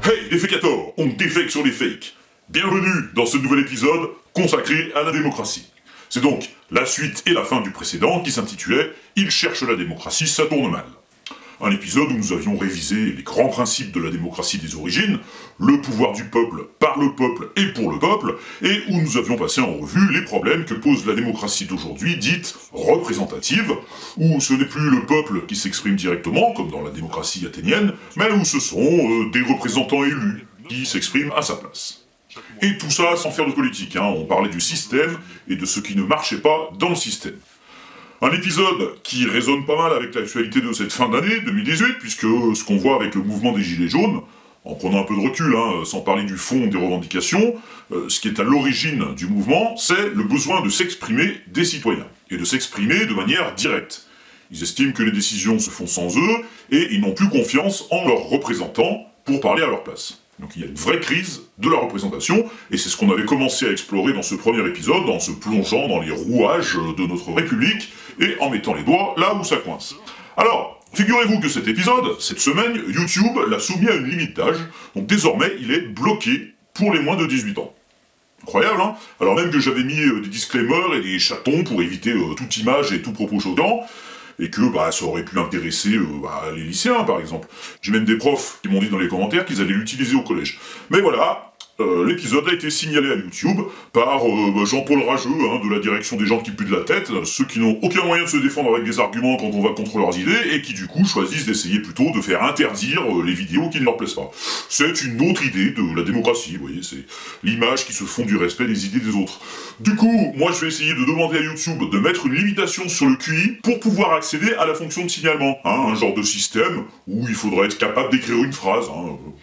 Hey, défécateurs, on défèque sur les fakes. Bienvenue dans ce nouvel épisode consacré à la démocratie. C'est donc la suite et la fin du précédent qui s'intitulait « Il cherche la démocratie, ça tourne mal ». Un épisode où nous avions révisé les grands principes de la démocratie des origines, le pouvoir du peuple par le peuple et pour le peuple, et où nous avions passé en revue les problèmes que pose la démocratie d'aujourd'hui, dite représentative, où ce n'est plus le peuple qui s'exprime directement, comme dans la démocratie athénienne, mais où ce sont des représentants élus qui s'expriment à sa place. Et tout ça sans faire de politique, on parlait du système et de ce qui ne marchait pas dans le système. Un épisode qui résonne pas mal avec l'actualité de cette fin d'année 2018, puisque ce qu'on voit avec le mouvement des Gilets jaunes, en prenant un peu de recul, sans parler du fond des revendications, ce qui est à l'origine du mouvement, c'est le besoin de s'exprimer des citoyens, et de s'exprimer de manière directe. Ils estiment que les décisions se font sans eux, et ils n'ont plus confiance en leurs représentants pour parler à leur place. Donc il y a une vraie crise de la représentation, et c'est ce qu'on avait commencé à explorer dans ce premier épisode, en se plongeant dans les rouages de notre République, et en mettant les doigts là où ça coince. Alors, figurez-vous que cet épisode, cette semaine, YouTube l'a soumis à une limite d'âge, donc désormais il est bloqué pour les moins de 18 ans. Incroyable, hein? Alors même que j'avais mis des disclaimers et des chatons pour éviter toute image et tout propos choquant, et que ça aurait pu intéresser les lycéens, par exemple. J'ai même des profs qui m'ont dit dans les commentaires qu'ils allaient l'utiliser au collège. Mais voilà, l'épisode a été signalé à YouTube par Jean-Paul Rageux, de la direction des gens qui puent de la tête, ceux qui n'ont aucun moyen de se défendre avec des arguments quand on va contre leurs idées, et qui du coup choisissent d'essayer plutôt de faire interdire les vidéos qui ne leur plaisent pas. C'est une autre idée de la démocratie, vous voyez, c'est l'image qui se fond du respect des idées des autres. Du coup, moi je vais essayer de demander à YouTube de mettre une limitation sur le QI pour pouvoir accéder à la fonction de signalement. Un genre de système où il faudrait être capable d'écrire une phrase,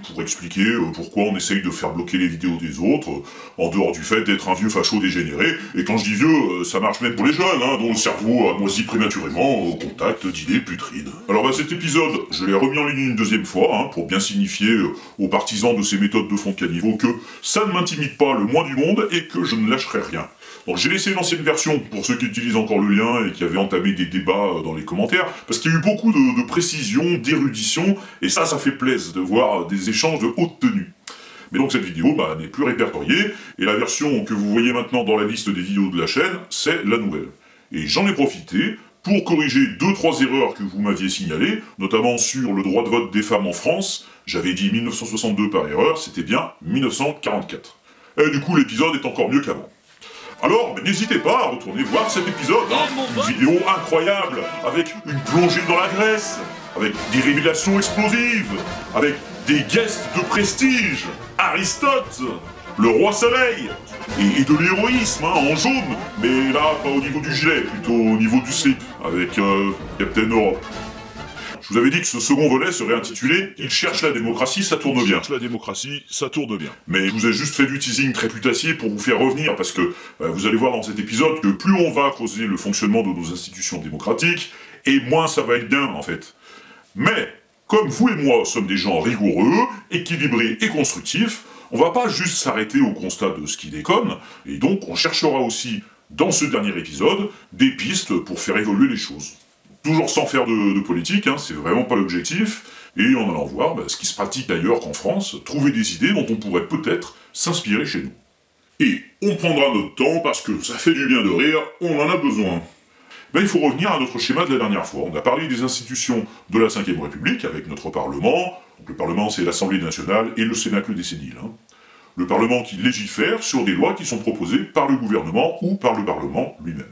pour expliquer pourquoi on essaye de faire bloquer les vidéos des autres, en dehors du fait d'être un vieux facho dégénéré, et quand je dis vieux, ça marche même pour les jeunes, dont le cerveau a moisi prématurément au contact d'idées putrides. Alors cet épisode, je l'ai remis en ligne une deuxième fois, pour bien signifier aux partisans de ces méthodes de fond de caniveau que ça ne m'intimide pas le moins du monde, et que je ne lâcherai rien. Donc j'ai laissé l'ancienne version pour ceux qui utilisent encore le lien et qui avaient entamé des débats dans les commentaires, parce qu'il y a eu beaucoup de précision, d'érudition, et ça fait plaisir de voir des échanges de haute tenue. Mais donc cette vidéo n'est plus répertoriée, et la version que vous voyez maintenant dans la liste des vidéos de la chaîne, c'est la nouvelle. Et j'en ai profité pour corriger 2-3 erreurs que vous m'aviez signalées, notamment sur le droit de vote des femmes en France. J'avais dit 1962 par erreur, c'était bien 1944. Et du coup l'épisode est encore mieux qu'avant. Alors, n'hésitez pas à retourner voir cet épisode, une vidéo incroyable, avec une plongée dans la Grèce, avec des révélations explosives, avec des guests de prestige, Aristote, le roi soleil, et de l'héroïsme, en jaune, mais là, pas au niveau du gilet, plutôt au niveau du slip, avec Captain Europe. Je vous avais dit que ce second volet serait intitulé « Il cherche la démocratie, ça tourne bien ». Il cherche la démocratie, ça tourne bien. Mais je vous ai juste fait du teasing très putassier pour vous faire revenir, parce que vous allez voir dans cet épisode que plus on va creuser le fonctionnement de nos institutions démocratiques, et moins ça va être bien, en fait. Mais, comme vous et moi sommes des gens rigoureux, équilibrés et constructifs, on va pas juste s'arrêter au constat de ce qui déconne, et donc on cherchera aussi, dans ce dernier épisode, des pistes pour faire évoluer les choses. Toujours sans faire de politique, c'est vraiment pas l'objectif, et en allant voir ce qui se pratique ailleurs qu'en France, trouver des idées dont on pourrait peut-être s'inspirer chez nous. Et on prendra notre temps parce que ça fait du bien de rire, on en a besoin. Il faut revenir à notre schéma de la dernière fois. On a parlé des institutions de la Ve République avec notre Parlement. Donc le Parlement, c'est l'Assemblée nationale et le Cénacle des séniles. Le Parlement qui légifère sur des lois qui sont proposées par le gouvernement ou par le Parlement lui-même.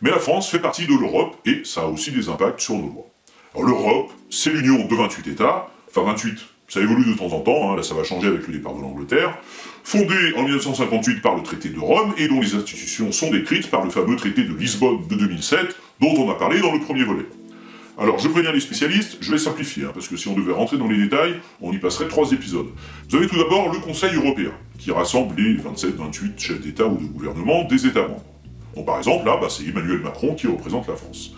Mais la France fait partie de l'Europe, et ça a aussi des impacts sur nos lois. Alors l'Europe, c'est l'union de 28 États, enfin 28, ça évolue de temps en temps, là ça va changer avec le départ de l'Angleterre, fondée en 1958 par le traité de Rome, et dont les institutions sont décrites par le fameux traité de Lisbonne de 2007, dont on a parlé dans le premier volet. Alors je préviens les spécialistes, je vais simplifier, parce que si on devait rentrer dans les détails, on y passerait 3 épisodes. Vous avez tout d'abord le Conseil européen, qui rassemble les 27-28 chefs d'État ou de gouvernement des États membres. Donc par exemple, là, c'est Emmanuel Macron qui représente la France.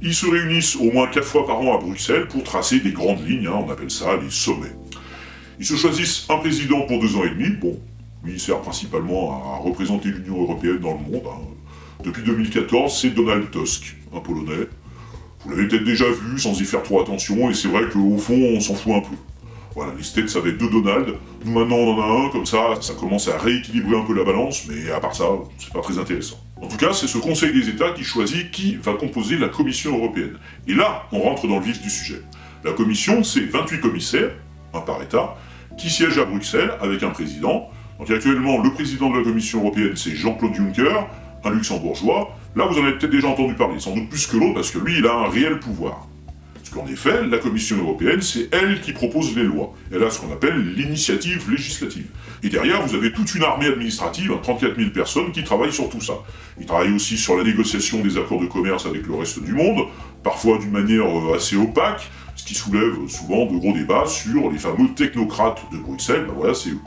Ils se réunissent au moins 4 fois par an à Bruxelles pour tracer des grandes lignes, on appelle ça les sommets. Ils se choisissent un président pour 2 ans et demi, lui il sert principalement à représenter l'Union européenne dans le monde. Depuis 2014, c'est Donald Tusk, un Polonais. Vous l'avez peut-être déjà vu, sans y faire trop attention, et c'est vrai qu'au fond, on s'en fout un peu. Voilà, les States avaient 2 Donald, nous maintenant on en a un, comme ça commence à rééquilibrer un peu la balance, mais à part ça, c'est pas très intéressant. En tout cas, c'est ce Conseil des États qui choisit qui va composer la Commission européenne. Et là, on rentre dans le vif du sujet. La Commission, c'est 28 commissaires, un par État, qui siègent à Bruxelles avec un président. Donc actuellement, le président de la Commission européenne, c'est Jean-Claude Juncker, un luxembourgeois. Là, vous en avez peut-être déjà entendu parler, sans doute plus que l'autre, parce que lui, il a un réel pouvoir. Parce qu'en effet, la Commission européenne, c'est elle qui propose les lois. Elle a ce qu'on appelle l'initiative législative. Et derrière, vous avez toute une armée administrative, 34 000 personnes, qui travaillent sur tout ça. Ils travaillent aussi sur la négociation des accords de commerce avec le reste du monde, parfois d'une manière assez opaque, ce qui soulève souvent de gros débats sur les fameux technocrates de Bruxelles, ben voilà, c'est eux.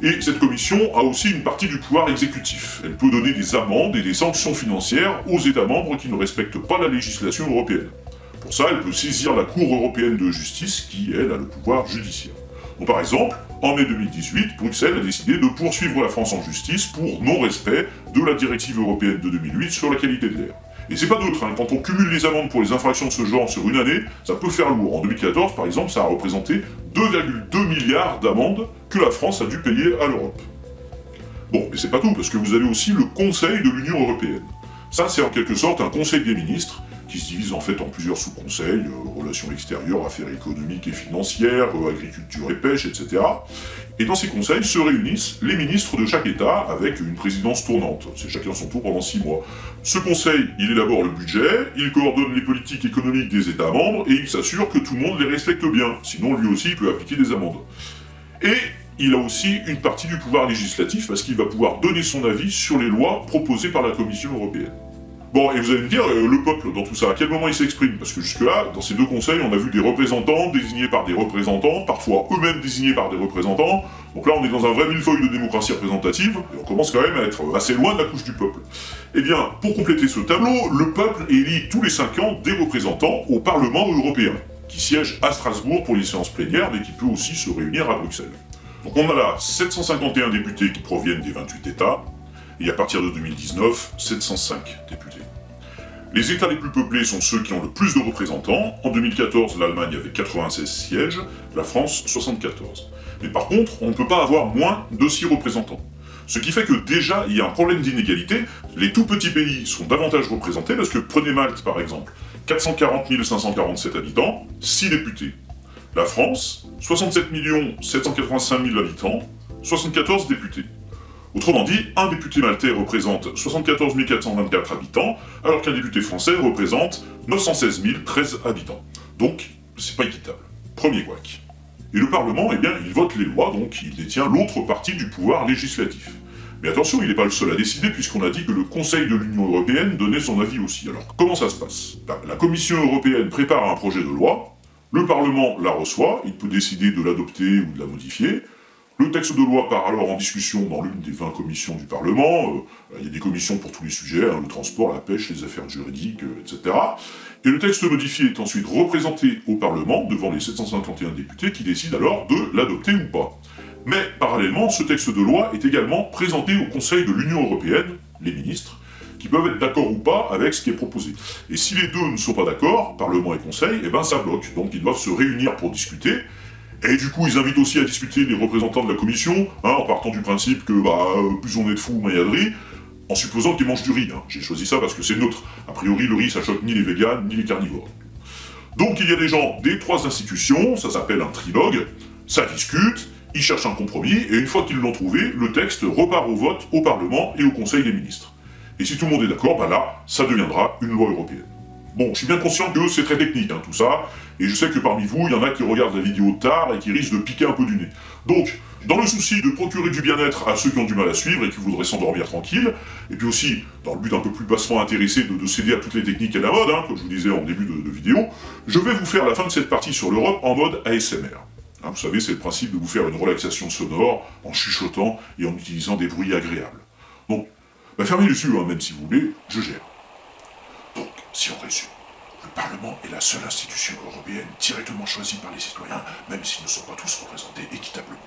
Et cette commission a aussi une partie du pouvoir exécutif. Elle peut donner des amendes et des sanctions financières aux États membres qui ne respectent pas la législation européenne. Pour ça, elle peut saisir la Cour européenne de justice qui, elle, a le pouvoir judiciaire. Donc par exemple, en mai 2018, Bruxelles a décidé de poursuivre la France en justice pour non-respect de la directive européenne de 2008 sur la qualité de l'air. Et c'est pas d'autre, hein. Quand on cumule les amendes pour les infractions de ce genre sur une année, ça peut faire lourd. En 2014, par exemple, ça a représenté 2,2 milliards d'amendes que la France a dû payer à l'Europe. Bon, mais c'est pas tout, parce que vous avez aussi le Conseil de l'Union européenne. Ça, c'est en quelque sorte un conseil des ministres, qui se divise en fait en plusieurs sous-conseils, relations extérieures, affaires économiques et financières, agriculture et pêche, etc. Et dans ces conseils se réunissent les ministres de chaque État avec une présidence tournante. C'est chacun son tour pendant 6 mois. Ce conseil, il élabore le budget, il coordonne les politiques économiques des États membres et il s'assure que tout le monde les respecte bien. Sinon, lui aussi, il peut appliquer des amendes. Et il a aussi une partie du pouvoir législatif parce qu'il va pouvoir donner son avis sur les lois proposées par la Commission européenne. Bon, et vous allez me dire, le peuple, dans tout ça, à quel moment il s'exprime? Parce que jusque-là, dans ces 2 conseils, on a vu des représentants désignés par des représentants, parfois eux-mêmes désignés par des représentants. Donc là, on est dans un vrai millefeuille de démocratie représentative, et on commence quand même à être assez loin de la couche du peuple. Eh bien, pour compléter ce tableau, le peuple élit tous les 5 ans des représentants au Parlement européen, qui siège à Strasbourg pour les séances plénières, mais qui peut aussi se réunir à Bruxelles. Donc on a là 751 députés qui proviennent des 28 États, et à partir de 2019, 705 députés. Les États les plus peuplés sont ceux qui ont le plus de représentants. En 2014, l'Allemagne avait 96 sièges, la France 74. Mais par contre, on ne peut pas avoir moins de 6 représentants. Ce qui fait que déjà, il y a un problème d'inégalité. Les tout petits pays sont davantage représentés, parce que prenez Malte par exemple, 440 547 habitants, 6 députés. La France, 67 785 000 habitants, 74 députés. Autrement dit, un député maltais représente 74 424 habitants, alors qu'un député français représente 916 013 habitants. Donc, c'est pas équitable. Premier couac. Et le Parlement, eh bien, il vote les lois, donc il détient l'autre partie du pouvoir législatif. Mais attention, il n'est pas le seul à décider, puisqu'on a dit que le Conseil de l'Union européenne donnait son avis aussi. Alors, comment ça se passe? La Commission européenne prépare un projet de loi, le Parlement la reçoit, il peut décider de l'adopter ou de la modifier. Le texte de loi part alors en discussion dans l'une des 20 commissions du Parlement. Il y a des commissions pour tous les sujets, hein, le transport, la pêche, les affaires juridiques, etc. Et le texte modifié est ensuite représenté au Parlement devant les 751 députés qui décident alors de l'adopter ou pas. Mais parallèlement, ce texte de loi est également présenté au Conseil de l'Union européenne, les ministres, qui peuvent être d'accord ou pas avec ce qui est proposé. Et si les deux ne sont pas d'accord, Parlement et Conseil, eh ben ça bloque. Donc ils doivent se réunir pour discuter. Et du coup, ils invitent aussi à discuter les représentants de la Commission, hein, en partant du principe que plus on est de fous, moins il y a de riz, en supposant qu'ils mangent du riz. Hein. J'ai choisi ça parce que c'est neutre. A priori, le riz, ça choque ni les véganes, ni les carnivores. Donc il y a des gens des 3 institutions, ça s'appelle un trilogue, ça discute, ils cherchent un compromis, et une fois qu'ils l'ont trouvé, le texte repart au vote au Parlement et au Conseil des ministres. Et si tout le monde est d'accord, ben là, ça deviendra une loi européenne. Bon, je suis bien conscient que c'est très technique, hein, tout ça, et je sais que parmi vous, il y en a qui regardent la vidéo tard et qui risquent de piquer un peu du nez. Donc, dans le souci de procurer du bien-être à ceux qui ont du mal à suivre et qui voudraient s'endormir tranquille, et puis aussi, dans le but un peu plus bassement intéressé de céder à toutes les techniques à la mode, hein, comme je vous disais en début de vidéo, je vais vous faire la fin de cette partie sur l'Europe en mode ASMR. Hein, vous savez, c'est le principe de vous faire une relaxation sonore en chuchotant et en utilisant des bruits agréables. Donc, fermez les yeux, hein, même si vous voulez, je gère. Donc, si on résume, le Parlement est la seule institution européenne directement choisie par les citoyens, même s'ils ne sont pas tous représentés équitablement.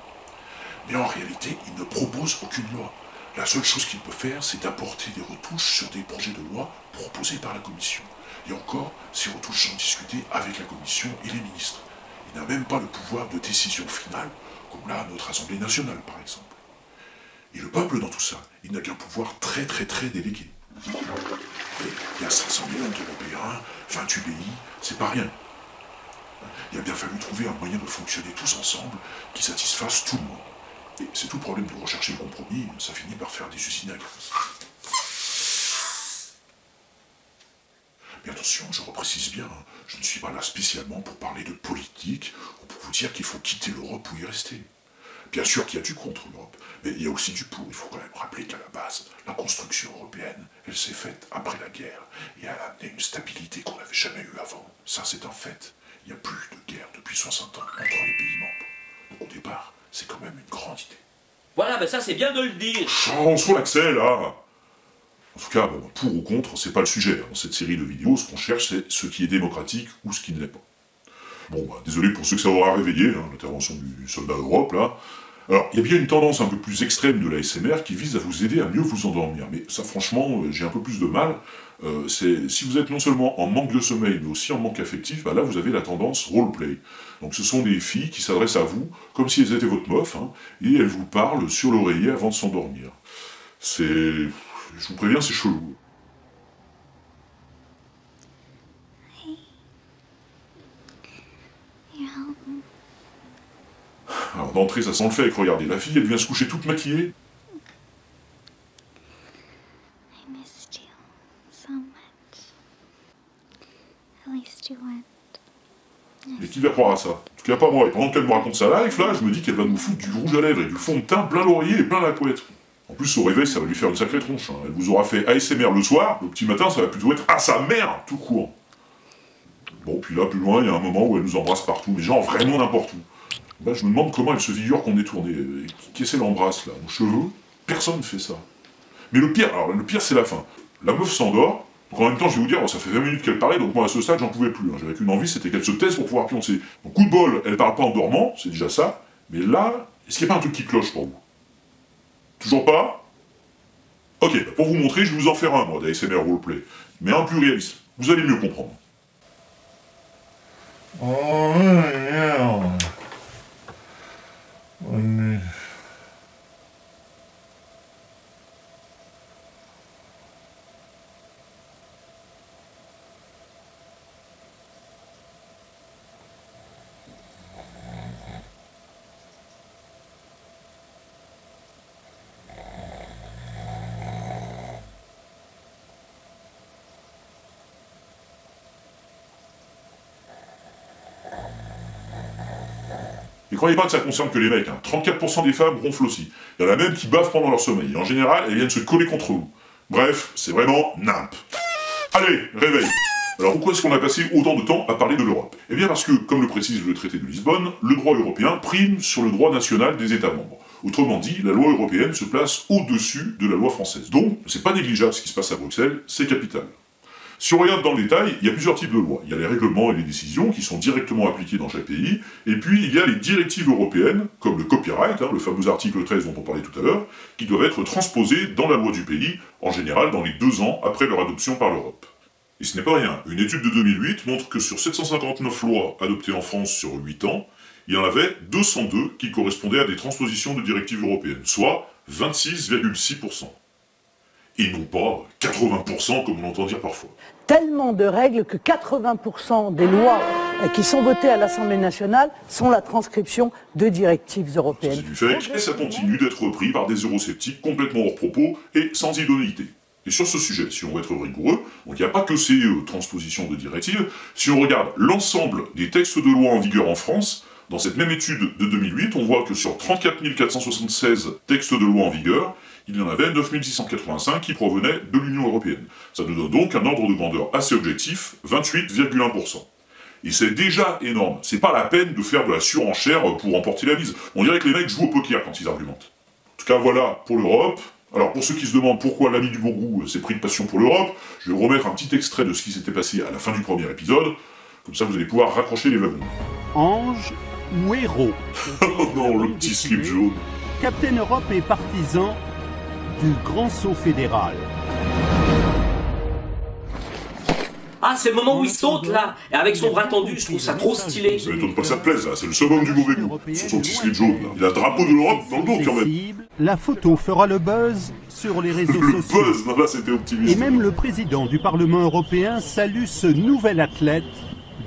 Mais en réalité, il ne propose aucune loi. La seule chose qu'il peut faire, c'est d'apporter des retouches sur des projets de loi proposés par la Commission. Et encore, ces retouches sont discutées avec la Commission et les ministres. Il n'a même pas le pouvoir de décision finale, comme là notre Assemblée nationale par exemple. Et le peuple dans tout ça, il n'a qu'un pouvoir très délégué. Et il y a 500 millions d'Européens, 28 pays, c'est pas rien. Il a bien fallu trouver un moyen de fonctionner tous ensemble qui satisfasse tout le monde. Et c'est tout le problème de rechercher le compromis, ça finit par faire des usines à gaz. Mais attention, je reprécise bien, je ne suis pas là spécialement pour parler de politique ou pour vous dire qu'il faut quitter l'Europe ou y rester. Bien sûr qu'il y a du contre l'Europe, mais il y a aussi du pour. Il faut quand même rappeler qu'à la base, la construction européenne, elle s'est faite après la guerre et elle a amené une stabilité qu'on n'avait jamais eue avant. Ça, c'est un fait. Il n'y a plus de guerre depuis 60 ans entre les pays membres. Donc au départ, c'est quand même une grande idée. Voilà, ben ça c'est bien de le dire. Chance sur l'accès, là. En tout cas, bon, pour ou contre, c'est pas le sujet. Dans cette série de vidéos, ce qu'on cherche, c'est ce qui est démocratique ou ce qui ne l'est pas. Bon, bah, désolé pour ceux que ça aura réveillé, hein, l'intervention du soldat Europe, là. Alors, il y a bien une tendance un peu plus extrême de la SMR qui vise à vous aider à mieux vous endormir. Mais ça, franchement, j'ai un peu plus de mal. Si vous êtes non seulement en manque de sommeil, mais aussi en manque affectif, bah là, vous avez la tendance roleplay. Donc, ce sont des filles qui s'adressent à vous comme si elles étaient votre meuf, hein, et elles vous parlent sur l'oreiller avant de s'endormir. Je vous préviens, c'est chelou. Alors d'entrée, ça sent le fake, regardez, la fille, elle vient se coucher toute maquillée. Et qui va croire à ça? En tout cas pas moi, et pendant qu'elle me raconte sa life, là, je me dis qu'elle va nous foutre du rouge à lèvres et du fond de teint plein l'oreiller et plein la couette. En plus, au réveil, ça va lui faire une sacrée tronche. Hein. Elle vous aura fait ASMR le soir, le petit matin, ça va plutôt être « Ah, sa mère !» tout court. Bon, puis là, plus loin, il y a un moment où elle nous embrasse partout, mais genre vraiment n'importe où. Bah, je me demande comment elle se figure qu'on est tourné. Qui est-ce l'embrasse, là? Nos cheveux? Personne ne fait ça. Mais le pire, c'est la fin. La meuf s'endort, donc en même temps, je vais vous dire, ça fait 20 minutes qu'elle parlait, donc moi, à ce stade, j'en pouvais plus. Hein. J'avais qu'une envie, c'était qu'elle se taise pour pouvoir pioncer. Donc, coup de bol, elle parle pas en dormant, c'est déjà ça, mais là, est-ce qu'il n'y a pas un truc qui cloche pour vous? Toujours pas? Ok, bah pour vous montrer, je vais vous en faire un, moi, d'ASMR roleplay. Mais un plus réaliste. Vous allez mieux comprendre. Oh merde. Et croyez pas que ça concerne que les mecs, hein. 34% des femmes ronflent aussi. Il y en a même qui bavent pendant leur sommeil. Et en général, elles viennent se coller contre vous. Bref, c'est vraiment nimp. Allez, réveil. Alors pourquoi est-ce qu'on a passé autant de temps à parler de l'Europe? Eh bien parce que, comme le précise le traité de Lisbonne, le droit européen prime sur le droit national des États membres. Autrement dit, la loi européenne se place au-dessus de la loi française. Donc, c'est pas négligeable ce qui se passe à Bruxelles, c'est capital. Si on regarde dans le détail, il y a plusieurs types de lois. Il y a les règlements et les décisions qui sont directement appliqués dans chaque pays, et puis il y a les directives européennes, comme le copyright, hein, le fameux article 13 dont on parlait tout à l'heure, qui doivent être transposées dans la loi du pays, en général dans les 2 ans après leur adoption par l'Europe. Et ce n'est pas rien. Une étude de 2008 montre que sur 759 lois adoptées en France sur 8 ans, il y en avait 202 qui correspondaient à des transpositions de directives européennes, soit 26,6%. Et non pas 80% comme on entend dire parfois. Tellement de règles que 80% des lois qui sont votées à l'Assemblée nationale sont la transcription de directives européennes. C'est du fake, et ça continue d'être repris par des eurosceptiques complètement hors propos et sans idonéité. Et sur ce sujet, si on veut être rigoureux, donc il n'y a pas que ces transpositions de directives, si on regarde l'ensemble des textes de loi en vigueur en France, dans cette même étude de 2008, on voit que sur 34 476 textes de loi en vigueur, il y en avait 9 685 qui provenaient de l'Union européenne. Ça nous donne donc un ordre de grandeur assez objectif, 28,1%. Et c'est déjà énorme. C'est pas la peine de faire de la surenchère pour remporter la mise. On dirait que les mecs jouent au poker quand ils argumentent. En tout cas, voilà pour l'Europe. Alors pour ceux qui se demandent pourquoi l'ami du bon goût s'est pris de passion pour l'Europe, je vais vous remettre un petit extrait de ce qui s'était passé à la fin du premier épisode. Comme ça, vous allez pouvoir raccrocher les wagons. Ange ou héros? Oh non, le petit slip jaune. Captain Europe est partisan du grand saut fédéral. Ah, c'est le moment où il saute là, et avec son bras tendu, je trouve ça trop stylé. Ça m'étonne pas que ça te plaise, là. C'est le summum du mauvais goût. Sur son petit slip jaune, là. Il a le drapeau de l'Europe dans le dos, quand même. La photo fera le buzz sur les réseaux Le sociaux. buzz, non, là, c'était optimiste. Et même le président du Parlement européen salue ce nouvel athlète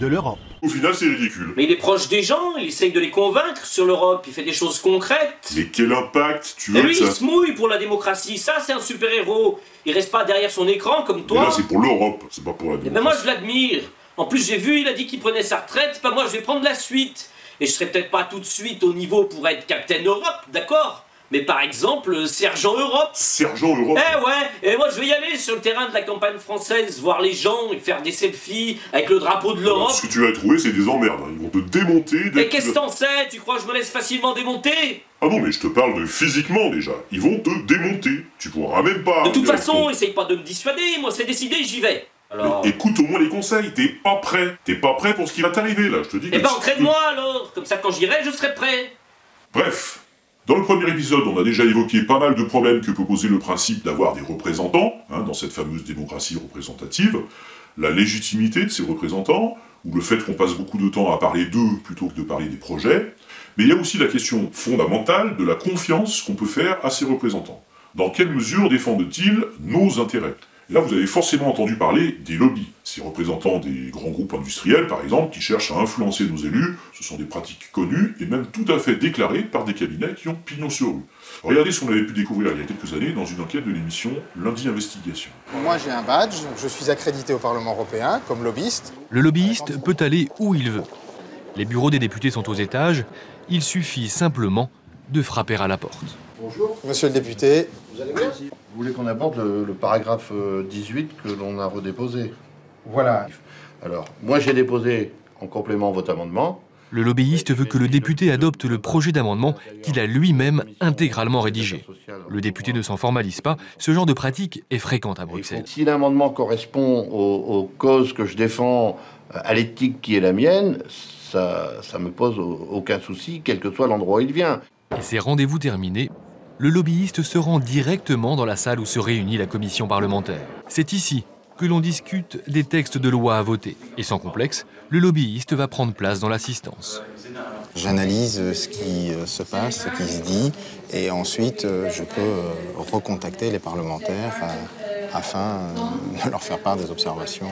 de l'Europe. Au final, c'est ridicule. Mais il est proche des gens, il essaye de les convaincre sur l'Europe, il fait des choses concrètes. Mais quel impact tu Et veux lui, que il ça... se mouille pour la démocratie, ça c'est un super-héros. Il reste pas derrière son écran comme Et toi. là, c'est pour l'Europe, c'est pas pour la Et ben démocratie. moi je l'admire. En plus j'ai vu, il a dit qu'il prenait sa retraite, ben moi je vais prendre la suite. Et je serai peut-être pas tout de suite au niveau pour être Captain Europe, d'accord? Mais par exemple, Sergent Europe. Sergent Europe. Eh ouais, et moi je vais y aller sur le terrain de la campagne française, voir les gens et faire des selfies avec le drapeau de l'Europe. Ce que tu vas trouver, c'est des emmerdes. Ils vont te démonter. Mais qu'est-ce que t'en sais? Tu crois que je me laisse facilement démonter? Ah non, mais je te parle de physiquement déjà. Ils vont te démonter. Tu pourras même pas... De toute dire façon, ton- essaye pas de me dissuader, moi c'est décidé, j'y vais. Alors... Mais écoute au moins les conseils, t'es pas prêt. T'es pas prêt pour ce qui va t'arriver là, je te dis que... Eh ben entraîne-moi alors, comme ça quand j'irai, je serai prêt. Bref, dans le premier épisode, on a déjà évoqué pas mal de problèmes que peut poser le principe d'avoir des représentants, dans cette fameuse démocratie représentative, la légitimité de ces représentants, ou le fait qu'on passe beaucoup de temps à parler d'eux plutôt que de parler des projets, mais il y a aussi la question fondamentale de la confiance qu'on peut faire à ces représentants. Dans quelle mesure défendent-ils nos intérêts ? Et là, vous avez forcément entendu parler des lobbies. Ces représentants des grands groupes industriels, par exemple, qui cherchent à influencer nos élus, ce sont des pratiques connues et même tout à fait déclarées par des cabinets qui ont pignon sur rue. Regardez ce qu'on avait pu découvrir il y a quelques années dans une enquête de l'émission Lundi Investigation. Moi j'ai un badge, je suis accrédité au Parlement européen comme lobbyiste. Le lobbyiste peut aller où il veut. Les bureaux des députés sont aux étages, il suffit simplement de frapper à la porte. Bonjour. Monsieur le député. Vous allez bien ? Vous voulez qu'on aborde le paragraphe 18 que l'on a redéposé ? Voilà. Alors, moi j'ai déposé en complément votre amendement. Le lobbyiste veut que le député adopte le projet d'amendement qu'il a lui-même intégralement rédigé. Le député ne s'en formalise pas, ce genre de pratique est fréquente à Bruxelles. Si l'amendement correspond aux causes que je défends, à l'éthique qui est la mienne, ça me pose aucun souci, quel que soit l'endroit où il vient. Et ces rendez-vous terminés, le lobbyiste se rend directement dans la salle où se réunit la commission parlementaire. C'est ici que l'on discute des textes de loi à voter. Et sans complexe, le lobbyiste va prendre place dans l'assistance. J'analyse ce qui se passe, ce qui se dit, et ensuite je peux recontacter les parlementaires afin de leur faire part des observations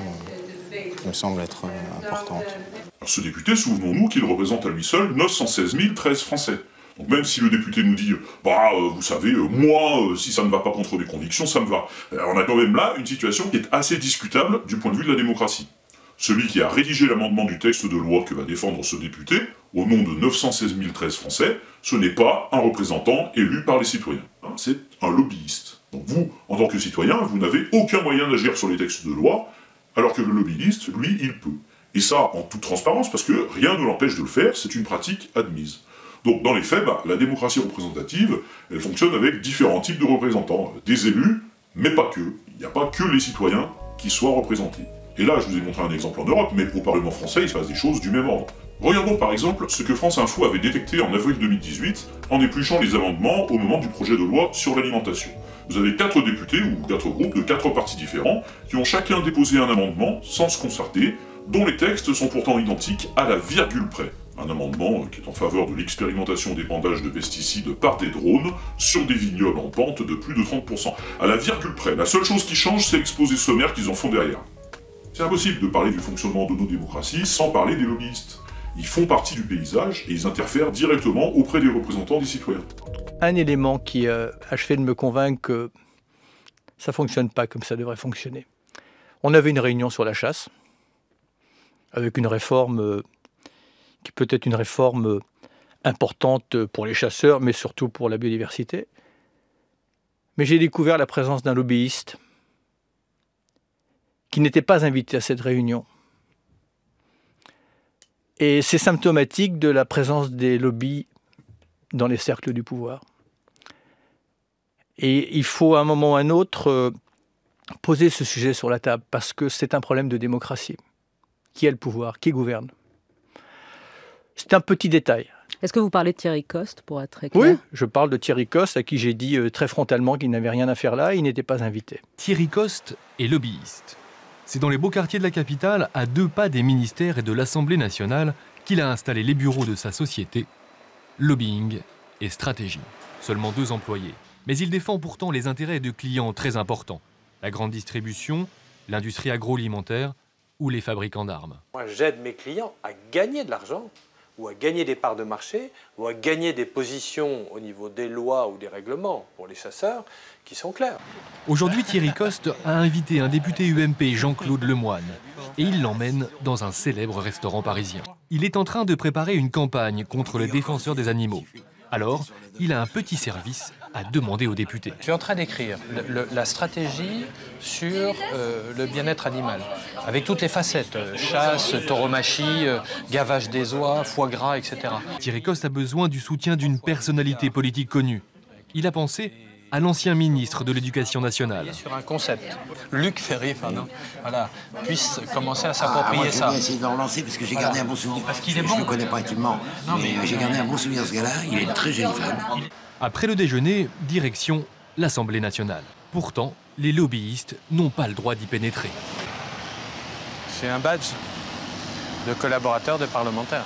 qui me semblent être importantes. Alors ce député, souvenons-nous qu'il représente à lui seul 916 013 Français. Donc même si le député nous dit « vous savez, moi, si ça ne va pas contre mes convictions, ça me va », on a quand même là une situation qui est assez discutable du point de vue de la démocratie. Celui qui a rédigé l'amendement du texte de loi que va défendre ce député, au nom de 916 013 Français, ce n'est pas un représentant élu par les citoyens. C'est un lobbyiste. Donc vous, en tant que citoyen, vous n'avez aucun moyen d'agir sur les textes de loi, alors que le lobbyiste, lui, il peut. Et ça, en toute transparence, parce que rien ne l'empêche de le faire, c'est une pratique admise. Donc, dans les faits, la démocratie représentative, elle fonctionne avec différents types de représentants. Des élus, mais pas que. Il n'y a pas que les citoyens qui soient représentés. Et là, je vous ai montré un exemple en Europe, mais au Parlement français, il se passe des choses du même ordre. Regardons par exemple ce que France Info avait détecté en avril 2018 en épluchant les amendements au moment du projet de loi sur l'alimentation. Vous avez 4 députés ou 4 groupes de 4 partis différents qui ont chacun déposé un amendement sans se concerter, dont les textes sont pourtant identiques à la virgule près. Un amendement qui est en faveur de l'expérimentation d'épandage de pesticides par des drones sur des vignobles en pente de plus de 30%. À la virgule près. La seule chose qui change, c'est l'exposé sommaire qu'ils en font derrière. C'est impossible de parler du fonctionnement de nos démocraties sans parler des lobbyistes. Ils font partie du paysage et ils interfèrent directement auprès des représentants des citoyens. Un élément qui a achevé de me convaincre que ça ne fonctionne pas comme ça devrait fonctionner. On avait une réunion sur la chasse, avec une réforme qui peut être une réforme importante pour les chasseurs, mais surtout pour la biodiversité. Mais j'ai découvert la présence d'un lobbyiste qui n'était pas invité à cette réunion. Et c'est symptomatique de la présence des lobbies dans les cercles du pouvoir. Et il faut à un moment ou à un autre poser ce sujet sur la table, parce que c'est un problème de démocratie. Qui a le pouvoir? Qui gouverne? C'est un petit détail. Est-ce que vous parlez de Thierry Coste, pour être très clair? Oui, je parle de Thierry Coste, à qui j'ai dit très frontalement qu'il n'avait rien à faire là, il n'était pas invité. Thierry Coste est lobbyiste. C'est dans les beaux quartiers de la capitale, à 2 pas des ministères et de l'Assemblée nationale, qu'il a installé les bureaux de sa société, Lobbying et Stratégie. Seulement 2 employés. Mais il défend pourtant les intérêts de clients très importants. La grande distribution, l'industrie agroalimentaire ou les fabricants d'armes. Moi, j'aide mes clients à gagner de l'argent, ou à gagner des parts de marché, ou à gagner des positions au niveau des lois ou des règlements pour les chasseurs qui sont clairs. Aujourd'hui, Thierry Coste a invité un député UMP, Jean-Claude Lemoine, et il l'emmène dans un célèbre restaurant parisien. Il est en train de préparer une campagne contre les défenseurs des animaux. Alors, il a un petit service à demander aux députés. Je suis en train d'écrire la stratégie sur le bien-être animal, avec toutes les facettes, chasse, tauromachie, gavage des oies, foie gras, etc. Thierry Coste a besoin du soutien d'une personnalité politique connue. Il a pensé à l'ancien ministre de l'Éducation nationale. Sur un concept. Luc Ferry, voilà, puisse commencer à s'approprier ça. Je vais essayer de le relancer parce que j'ai gardé un bon souvenir. Parce qu'il est bon. Je ne le connais pas intimement, mais j'ai gardé un bon souvenir de ce gars-là. Il est une très jolie femme. Après le déjeuner, direction l'Assemblée nationale. Pourtant, les lobbyistes n'ont pas le droit d'y pénétrer. C'est un badge de collaborateur de parlementaire.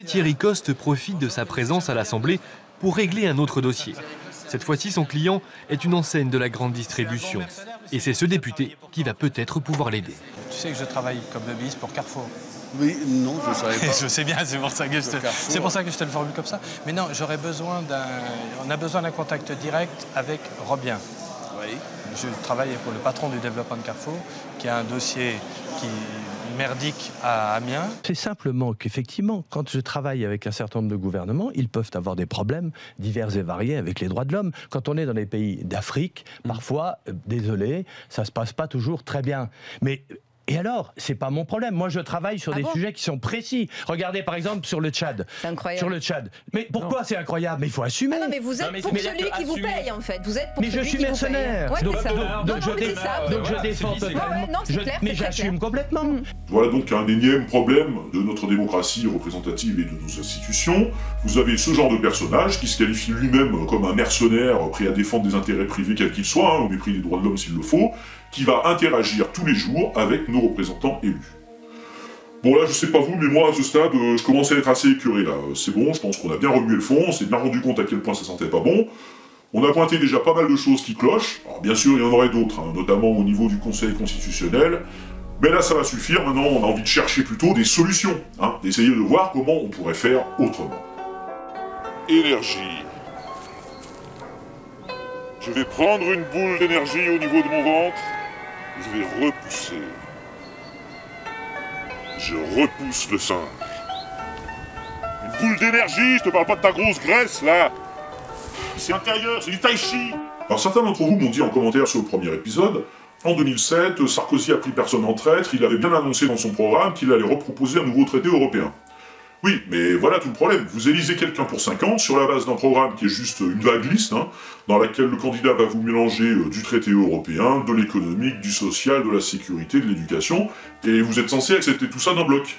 Thierry Coste profite de sa présence à l'Assemblée pour régler un autre dossier. Cette fois-ci, son client est une enseigne de la grande distribution. Et c'est ce député qui va peut-être pouvoir l'aider. Tu sais que je travaille comme lobbyiste pour Carrefour. Oui, non, je ne savais pas. Je sais bien, c'est pour ça que je te le formule comme ça. Mais non, j'aurais besoin on a besoin d'un contact direct avec Robien. Oui. Je travaille pour le patron du développement de Carrefour, qui a un dossier merdique à Amiens. C'est simplement qu'effectivement, quand je travaille avec un certain nombre de gouvernements, ils peuvent avoir des problèmes divers et variés avec les droits de l'homme. Quand on est dans les pays d'Afrique, parfois, désolé, ça ne se passe pas toujours très bien. Et alors, c'est pas mon problème. Moi, je travaille sur des sujets qui sont précis. Regardez, par exemple, sur le Tchad. C'est incroyable. Sur le Tchad. Mais pourquoi c'est incroyable? Mais il faut assumer. Ah non, mais vous êtes pour celui qui vous paye, en fait. Vous êtes pour celui qui vous paye. Mais je suis mercenaire. Ouais, donc je défends totalement. Mais j'assume complètement. Voilà donc un énième problème de notre démocratie représentative et de nos institutions. Vous avez ce genre de personnage qui se qualifie lui-même comme un mercenaire prêt à défendre des intérêts privés quels qu'ils soient, au mépris des droits de l'homme s'il le faut, qui va interagir tous les jours avec nos représentants élus. Bon là, je sais pas vous, mais moi à ce stade, je commence à être assez écœuré là. C'est bon, je pense qu'on a bien remué le fond, on s'est bien rendu compte à quel point ça sentait pas bon. On a pointé déjà pas mal de choses qui clochent. Alors bien sûr, il y en aurait d'autres, notamment au niveau du Conseil constitutionnel. Mais là, ça va suffire, maintenant on a envie de chercher plutôt des solutions, d'essayer de voir comment on pourrait faire autrement. Énergie. Je vais prendre une boule d'énergie au niveau de mon ventre. Je vais repousser. Je repousse le singe. Une boule d'énergie, je te parle pas de ta grosse graisse, là. C'est intérieur, c'est du tai chi. Alors certains d'entre vous m'ont dit en commentaire sur le premier épisode, en 2007, Sarkozy a pris personne en traître, il avait bien annoncé dans son programme qu'il allait reproposer un nouveau traité européen. Oui, mais voilà tout le problème. Vous élisez quelqu'un pour 5 ans sur la base d'un programme qui est juste une vague liste, dans laquelle le candidat va vous mélanger du traité européen, de l'économique, du social, de la sécurité, de l'éducation, et vous êtes censé accepter tout ça d'un bloc.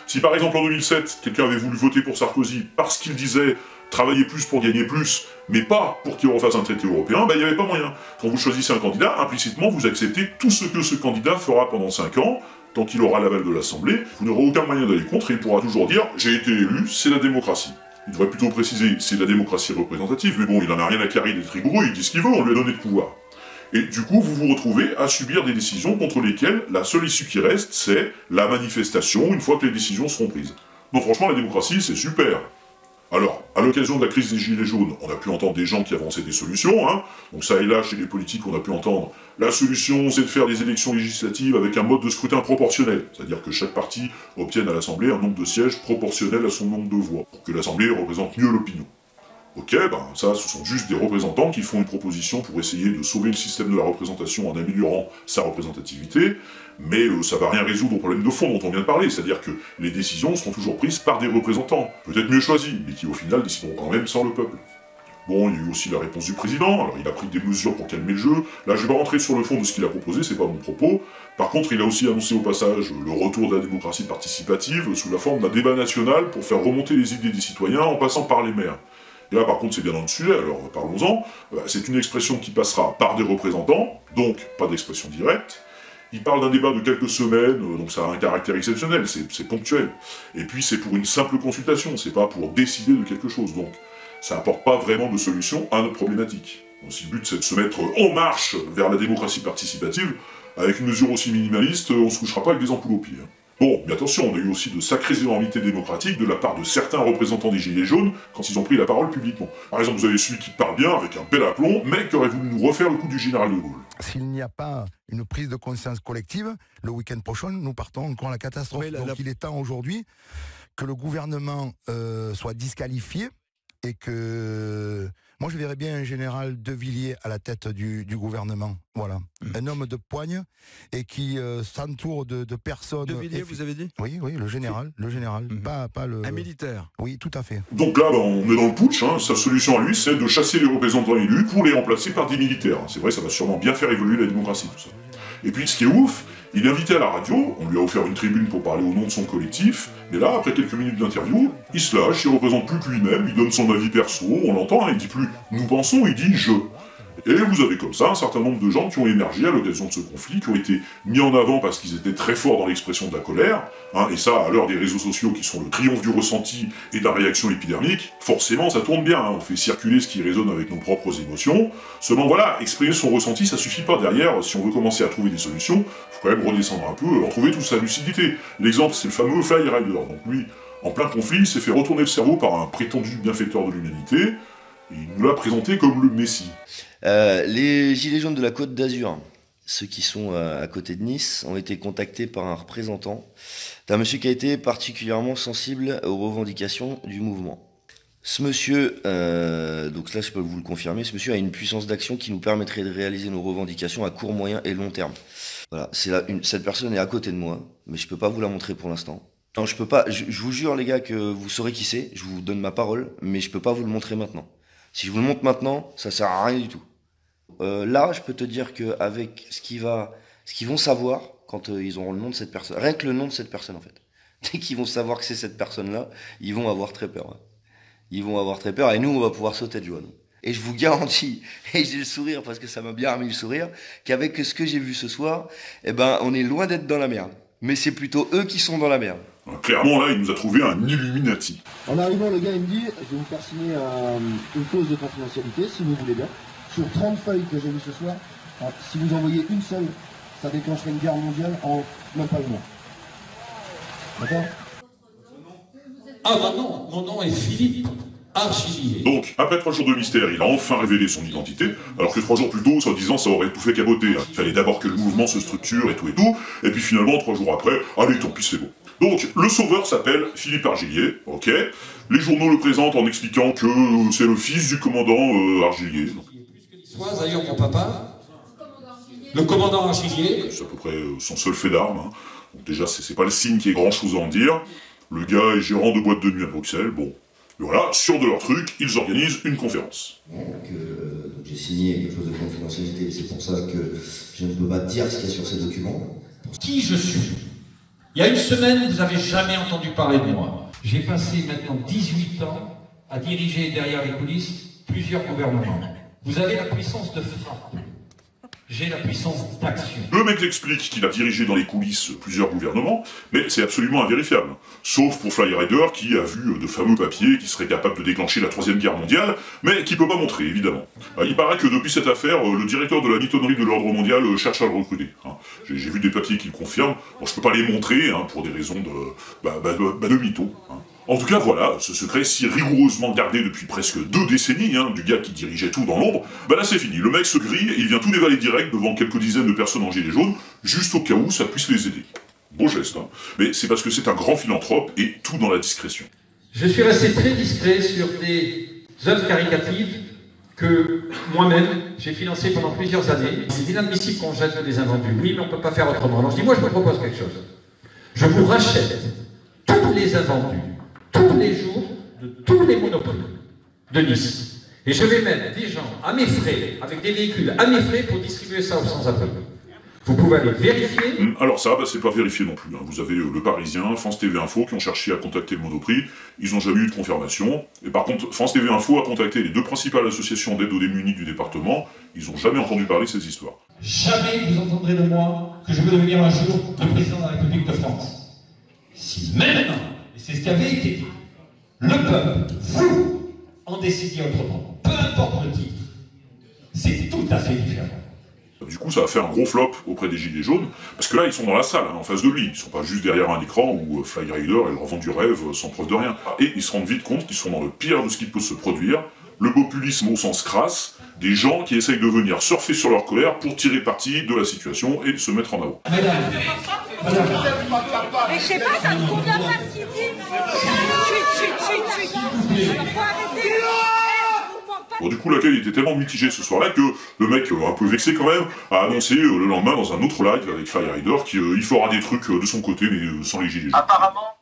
Si par exemple en 2007, quelqu'un avait voulu voter pour Sarkozy parce qu'il disait travailler plus pour gagner plus, mais pas pour qu'il refasse un traité européen, il n'y avait pas moyen. Quand vous choisissez un candidat, implicitement vous acceptez tout ce que ce candidat fera pendant 5 ans, tant qu'il aura l'aval de l'Assemblée, vous n'aurez aucun moyen d'aller contre et il pourra toujours dire « j'ai été élu, c'est la démocratie ». Il devrait plutôt préciser « c'est la démocratie représentative », mais bon, il en a rien à carrer d'être rigoureux, il dit ce qu'il veut, on lui a donné le pouvoir. Et du coup, vous vous retrouvez à subir des décisions contre lesquelles la seule issue qui reste, c'est la manifestation une fois que les décisions seront prises. Donc franchement, la démocratie, c'est super. Alors, à l'occasion de la crise des Gilets jaunes, on a pu entendre des gens qui avançaient des solutions, Donc ça et là, chez les politiques, on a pu entendre « la solution, c'est de faire des élections législatives avec un mode de scrutin proportionnel », c'est-à-dire que chaque parti obtienne à l'Assemblée un nombre de sièges proportionnel à son nombre de voix, pour que l'Assemblée représente mieux l'opinion. Ok, ça, ce sont juste des représentants qui font une proposition pour essayer de sauver le système de la représentation en améliorant sa représentativité, mais ça va rien résoudre au problème de fond dont on vient de parler, c'est-à-dire que les décisions seront toujours prises par des représentants, peut-être mieux choisis, mais qui au final décideront quand même sans le peuple. Bon, il y a eu aussi la réponse du président, alors il a pris des mesures pour calmer le jeu, là je vais pas rentrer sur le fond de ce qu'il a proposé, c'est pas mon propos. Par contre, il a aussi annoncé au passage le retour de la démocratie participative sous la forme d'un débat national pour faire remonter les idées des citoyens en passant par les maires. Et là, par contre, c'est bien dans le sujet, alors parlons-en. C'est une expression qui passera par des représentants, donc pas d'expression directe, il parle d'un débat de quelques semaines, donc ça a un caractère exceptionnel, c'est ponctuel. Et puis c'est pour une simple consultation, c'est pas pour décider de quelque chose, donc ça apporte pas vraiment de solution à notre problématique. Donc, si le but c'est de se mettre en marche vers la démocratie participative, avec une mesure aussi minimaliste, on se couchera pas avec des ampoules au pied. Bon, mais attention, on a eu aussi de sacrées énormités démocratiques de la part de certains représentants des Gilets jaunes quand ils ont pris la parole publiquement. Par exemple, vous avez celui qui parle bien, avec un bel aplomb, mais qui aurait voulu nous refaire le coup du général de Gaulle. S'il n'y a pas une prise de conscience collective, le week-end prochain, nous partons encore à la catastrophe. Donc il est temps aujourd'hui que le gouvernement soit disqualifié et que... Moi, je verrais bien un général De Villiers à la tête du gouvernement. Voilà. Un homme de poigne et qui s'entoure de personnes... De Villiers, vous avez dit? Oui, le général. Pas le... Un militaire. Oui, tout à fait. Donc là, on est dans le putsch, hein. Sa solution à lui, c'est de chasser les représentants élus pour les remplacer par des militaires. C'est vrai, ça va sûrement bien faire évoluer la démocratie, tout ça. Et puis, ce qui est ouf, il est invité à la radio, on lui a offert une tribune pour parler au nom de son collectif, mais là, après quelques minutes d'interview, il se lâche, il représente plus que lui-même, il donne son avis perso, on l'entend, hein, il dit plus « nous pensons », il dit « je ». Et vous avez comme ça un certain nombre de gens qui ont émergé à l'occasion de ce conflit, qui ont été mis en avant parce qu'ils étaient très forts dans l'expression de la colère, hein, et ça, à l'heure des réseaux sociaux qui sont le triomphe du ressenti et de la réaction épidermique, forcément ça tourne bien, hein, on fait circuler ce qui résonne avec nos propres émotions. Seulement voilà, exprimer son ressenti, ça suffit pas derrière, si on veut commencer à trouver des solutions, faut quand même redescendre un peu, retrouver toute sa lucidité. L'exemple, c'est le fameux Fly Rider, donc lui, en plein conflit, il s'est fait retourner le cerveau par un prétendu bienfaiteur de l'humanité, et il nous l'a présenté comme le Messie. Les Gilets jaunes de la Côte d'Azur, ceux qui sont à côté de Nice, ont été contactés par un représentant d'un monsieur qui a été particulièrement sensible aux revendications du mouvement. Ce monsieur, donc là je peux vous le confirmer, ce monsieur a une puissance d'action qui nous permettrait de réaliser nos revendications à court, moyen et long terme. Voilà, cette personne est à côté de moi, mais je peux pas vous la montrer pour l'instant. Non, je peux pas, je vous jure les gars que vous saurez qui c'est, je vous donne ma parole, mais je peux pas vous le montrer maintenant. Si je vous le montre maintenant, ça sert à rien du tout. Là, je peux te dire qu'avec ce qu'ils vont savoir quand ils auront le nom de cette personne, rien que le nom de cette personne en fait, dès qu'ils vont savoir que c'est cette personne-là, ils vont avoir très peur. Hein. Ils vont avoir très peur et nous, on va pouvoir sauter de joie. Nous. Et je vous garantis, et j'ai le sourire parce que ça m'a bien remis le sourire, qu'avec ce que j'ai vu ce soir, eh ben, on est loin d'être dans la merde. Mais c'est plutôt eux qui sont dans la merde. Clairement, là, il nous a trouvé un Illuminati. En arrivant, le gars, il me dit, je vais vous faire signer une clause de confidentialité, si vous voulez bien. Sur 30 feuilles que j'ai vues ce soir, si vous envoyez une seule, ça déclencherait une guerre mondiale en même pas un mois. D'accord? Ah bah non, mon nom est Philippe Argilier. Donc, après 3 jours de mystère, il a enfin révélé son identité, alors que 3 jours plus tôt, soi-disant, ça aurait tout fait caboter. Hein. Il fallait d'abord que le mouvement se structure et tout, et puis finalement, 3 jours après, allez, tant pis, c'est bon. Donc, le sauveur s'appelle Philippe Argilier, ok. Les journaux le présentent en expliquant que c'est le fils du commandant Argilier. D'ailleurs, mon papa, le commandant Argilier. C'est à peu près son seul fait d'armes. Hein. Donc déjà, c'est pas le signe qui est grand-chose à en dire. Le gars est gérant de boîte de nuit à Bruxelles, bon. Et voilà, sûrs de leur truc, ils organisent une conférence. Donc j'ai signé quelque chose de confidentialité, c'est pour ça que je ne peux pas dire ce qu'il y a sur ces documents. Qui je suis? Il y a une semaine, vous n'avez jamais entendu parler de moi. J'ai passé maintenant 18 ans à diriger derrière les coulisses plusieurs gouvernements. Vous avez la puissance de frappe. J'ai la puissance d'action. Le mec explique qu'il a dirigé dans les coulisses plusieurs gouvernements, mais c'est absolument invérifiable. Sauf pour Fly Rider, qui a vu de fameux papiers qui seraient capables de déclencher la 3e guerre mondiale, mais qui peut pas montrer, évidemment. Il paraît que depuis cette affaire, le directeur de la mitonnerie de l'ordre mondial cherche à le recruter. J'ai vu des papiers qui le confirment. Bon, je peux pas les montrer, pour des raisons de mytho. En tout cas, voilà, ce secret si rigoureusement gardé depuis presque 2 décennies, du gars qui dirigeait tout dans l'ombre, là c'est fini. Le mec se grille et il vient tout dévaler direct devant quelques dizaines de personnes en gilet jaune, juste au cas où ça puisse les aider. Beau geste, mais c'est parce que c'est un grand philanthrope et tout dans la discrétion. Je suis resté très discret sur des œuvres caritatives que moi-même j'ai financées pendant plusieurs années. C'est inadmissible qu'on jette des invendus. Oui, mais on ne peut pas faire autrement. Alors je dis, moi je me propose quelque chose. Je vous rachète tous les invendus, tous les jours, de tous les monopoles de Nice. Et je vais mettre des gens à mes frais, avec des véhicules à mes frais pour distribuer ça aux sans-abri. Vous pouvez aller vérifier. Alors ça, c'est pas vérifié non plus. Vous avez Le Parisien, France TV Info qui ont cherché à contacter le Monoprix. Ils n'ont jamais eu de confirmation. Et par contre, France TV Info a contacté les 2 principales associations d'aide aux démunis du département. Ils n'ont jamais entendu parler de ces histoires. jamais vous entendrez de moi que je veux devenir un jour le président de la République de France. Si maintenant, et c'est ce qui avait été dit, le peuple, vous, en décidiez autrement, peu importe le titre, c'est tout à fait différent. Du coup, ça a fait un gros flop auprès des Gilets jaunes, parce que là, ils sont dans la salle, en face de lui. Ils sont pas juste derrière un écran où Fly Rider est leur vend du rêve sans preuve de rien. Et ils se rendent vite compte qu'ils sont dans le pire de ce qui peut se produire, le populisme au sens crasse, des gens qui essayent de venir surfer sur leur colère pour tirer parti de la situation et se mettre en avant. Mais je sais pas, ça ne convient pas ce qu'il dit. Faut arrêter. Bon, du coup, l'accueil était tellement mitigé ce soir-là que le mec, un peu vexé quand même, a annoncé le lendemain dans un autre live avec Fly Rider qu'il fera des trucs de son côté, mais sans les Gilets jaunes. Apparemment,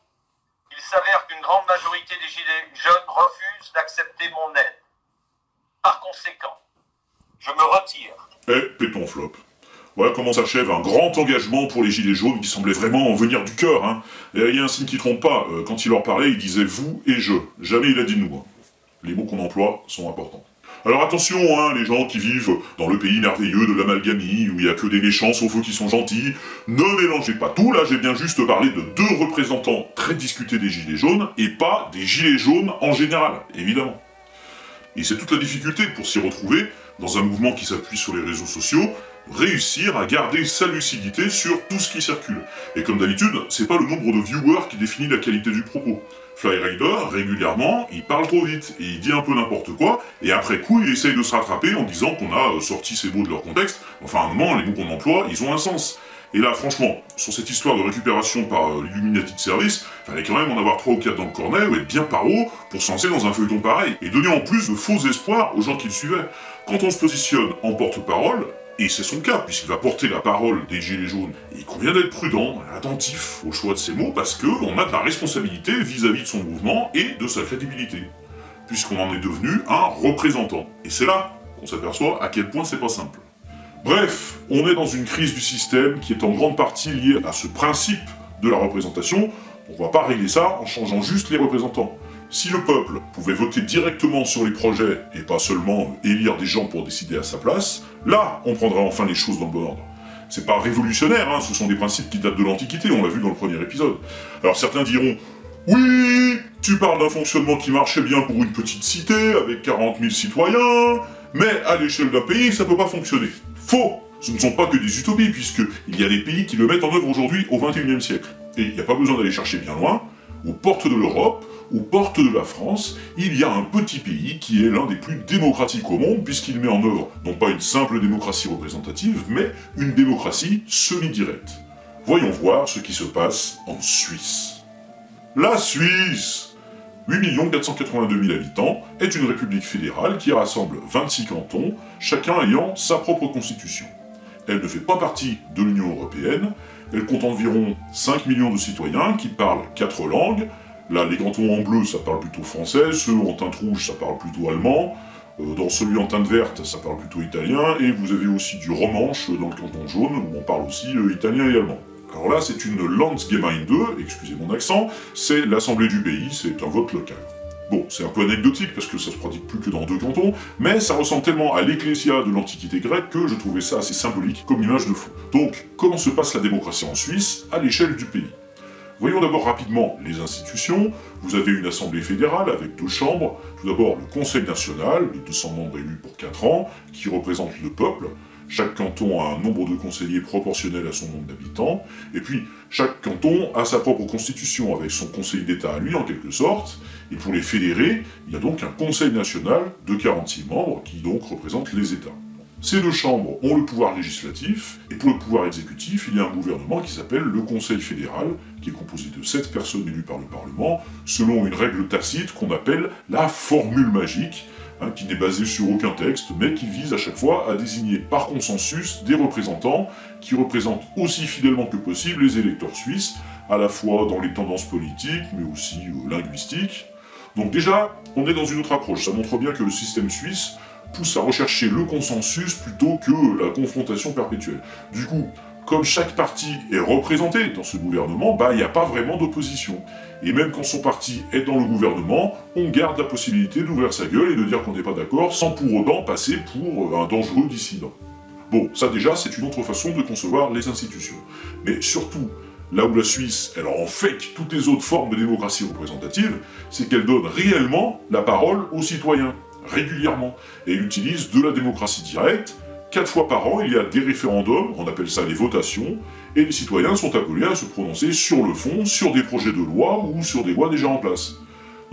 il s'avère qu'une grande majorité des Gilets jaunes refusent d'accepter mon aide. Par conséquent, je me retire. Et péton flop. Voilà comment s'achève un grand engagement pour les Gilets jaunes qui semblait vraiment en venir du cœur. Hein. Et il y a un signe qui trompe pas, quand il leur parlait, il disait « vous » et « je ». Jamais il a dit « nous ». Hein. Les mots qu'on emploie sont importants. Alors attention, hein, les gens qui vivent dans le pays merveilleux de l'amalgamie, où il n'y a que des méchants sauf eux qui sont gentils, ne mélangez pas tout, là j'ai bien juste parlé de 2 représentants très discutés des Gilets jaunes, et pas des Gilets jaunes en général, évidemment. Et c'est toute la difficulté pour s'y retrouver, dans un mouvement qui s'appuie sur les réseaux sociaux, réussir à garder sa lucidité sur tout ce qui circule. Et comme d'habitude, c'est pas le nombre de viewers qui définit la qualité du propos. Fly Rider, régulièrement, il parle trop vite, et il dit un peu n'importe quoi, et après coup, il essaye de se rattraper en disant qu'on a sorti ces mots de leur contexte. Enfin, à un moment, les mots qu'on emploie, ils ont un sens. Et là, franchement, sur cette histoire de récupération par l'Illuminati de service, fallait quand même en avoir 3 ou 4 dans le cornet, ou être bien paro, pour se lancer dans un feuilleton pareil, et donner en plus de faux espoirs aux gens qui le suivaient. Quand on se positionne en porte-parole, et c'est son cas, puisqu'il va porter la parole des Gilets jaunes, il convient d'être prudent, attentif au choix de ses mots, parce qu'on a de la responsabilité vis-à-vis de son mouvement et de sa crédibilité, puisqu'on en est devenu un représentant. Et c'est là qu'on s'aperçoit à quel point c'est pas simple. Bref, on est dans une crise du système qui est en grande partie liée à ce principe de la représentation. On va pas régler ça en changeant juste les représentants. Si le peuple pouvait voter directement sur les projets et pas seulement élire des gens pour décider à sa place, là, on prendra enfin les choses dans le bon ordre. C'est pas révolutionnaire, hein, ce sont des principes qui datent de l'Antiquité, on l'a vu dans le premier épisode. Alors certains diront « Oui, tu parles d'un fonctionnement qui marchait bien pour une petite cité, avec 40 000 citoyens, mais à l'échelle d'un pays, ça peut pas fonctionner. » Faux! Ce ne sont pas que des utopies, puisqu'il y a des pays qui le mettent en œuvre aujourd'hui au XXIe siècle. Et il n'y a pas besoin d'aller chercher bien loin, aux portes de l'Europe, aux portes de la France, il y a un petit pays qui est l'un des plus démocratiques au monde, puisqu'il met en œuvre non pas une simple démocratie représentative, mais une démocratie semi-directe. Voyons voir ce qui se passe en Suisse. La Suisse, 8 482 000 habitants, est une république fédérale qui rassemble 26 cantons, chacun ayant sa propre constitution. Elle ne fait pas partie de l'Union européenne, elle compte environ 5 millions de citoyens qui parlent 4 langues. Là, les cantons en bleu, ça parle plutôt français, ceux en teinte rouge, ça parle plutôt allemand, dans celui en teinte verte, ça parle plutôt italien, et vous avez aussi du romanche dans le canton jaune, où on parle aussi italien et allemand. Alors là, c'est une Landsgemeinde, excusez mon accent, c'est l'assemblée du pays, c'est un vote local. Bon, c'est un peu anecdotique parce que ça se pratique plus que dans 2 cantons, mais ça ressemble tellement à l'Ecclésia de l'Antiquité grecque que je trouvais ça assez symbolique comme image de fou. Donc, comment se passe la démocratie en Suisse à l'échelle du pays? Voyons d'abord rapidement les institutions. Vous avez une assemblée fédérale avec 2 chambres. Tout d'abord le Conseil national, de 200 membres élus pour 4 ans, qui représente le peuple. Chaque canton a un nombre de conseillers proportionnel à son nombre d'habitants. Et puis, chaque canton a sa propre constitution, avec son conseil d'État à lui, en quelque sorte. Et pour les fédérés, il y a donc un conseil national de 46 membres, qui donc représente les États. Ces 2 chambres ont le pouvoir législatif, et pour le pouvoir exécutif, il y a un gouvernement qui s'appelle le Conseil fédéral, qui est composé de 7 personnes élues par le Parlement, selon une règle tacite qu'on appelle la formule magique, qui n'est basée sur aucun texte, mais qui vise à chaque fois à désigner par consensus des représentants qui représentent aussi fidèlement que possible les électeurs suisses, à la fois dans les tendances politiques, mais aussi linguistiques. Donc déjà, on est dans une autre approche, ça montre bien que le système suisse pousse à rechercher le consensus plutôt que la confrontation perpétuelle. Du coup, comme chaque parti est représenté dans ce gouvernement, il n'y a pas vraiment d'opposition. Et même quand son parti est dans le gouvernement, on garde la possibilité d'ouvrir sa gueule et de dire qu'on n'est pas d'accord, sans pour autant passer pour un dangereux dissident. Bon, ça déjà, c'est une autre façon de concevoir les institutions. Mais surtout, là où la Suisse, elle en fake toutes les autres formes de démocratie représentative, c'est qu'elle donne réellement la parole aux citoyens, régulièrement. Et elle utilise de la démocratie directe. 4 fois par an, il y a des référendums, on appelle ça les votations, et les citoyens sont appelés à se prononcer sur le fond, sur des projets de loi ou sur des lois déjà en place.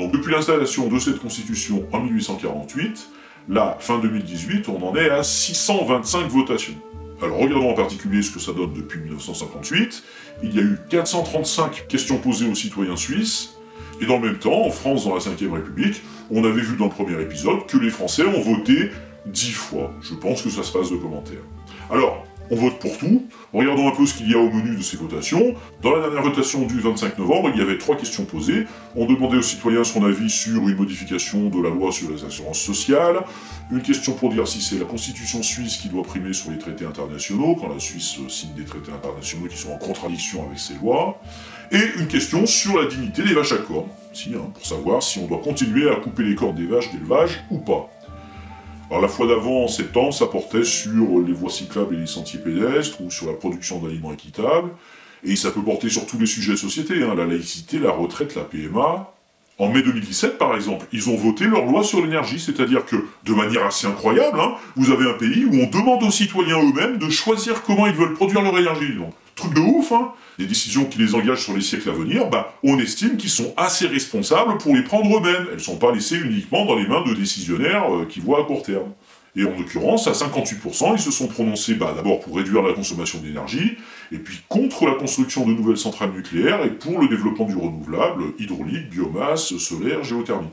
Donc depuis l'installation de cette constitution en 1848, là, fin 2018, on en est à 625 votations. Alors regardons en particulier ce que ça donne depuis 1958. Il y a eu 435 questions posées aux citoyens suisses, et dans le même temps, en France, dans la Ve République, on avait vu dans le premier épisode que les Français ont voté 10 fois. Je pense que ça se passe de commentaires. Alors, on vote pour tout. Regardons un peu ce qu'il y a au menu de ces votations. Dans la dernière votation du 25 novembre, il y avait 3 questions posées. On demandait aux citoyens son avis sur une modification de la loi sur les assurances sociales, une question pour dire si c'est la constitution suisse qui doit primer sur les traités internationaux, quand la Suisse signe des traités internationaux qui sont en contradiction avec ses lois, et une question sur la dignité des vaches à cornes, pour savoir si on doit continuer à couper les cornes des vaches d'élevage ou pas. Alors la fois d'avant, en septembre, ça portait sur les voies cyclables et les sentiers pédestres, ou sur la production d'aliments équitables, et ça peut porter sur tous les sujets de société, la laïcité, la retraite, la PMA. En mai 2017, par exemple, ils ont voté leur loi sur l'énergie, c'est-à-dire que, de manière assez incroyable, vous avez un pays où on demande aux citoyens eux-mêmes de choisir comment ils veulent produire leur énergie. Donc, truc de ouf, des décisions qui les engagent sur les siècles à venir, on estime qu'ils sont assez responsables pour les prendre eux-mêmes. Elles ne sont pas laissées uniquement dans les mains de décisionnaires qui voient à court terme. Et en l'occurrence, à 58%, ils se sont prononcés d'abord pour réduire la consommation d'énergie, et puis contre la construction de nouvelles centrales nucléaires, et pour le développement du renouvelable, hydraulique, biomasse, solaire, géothermie.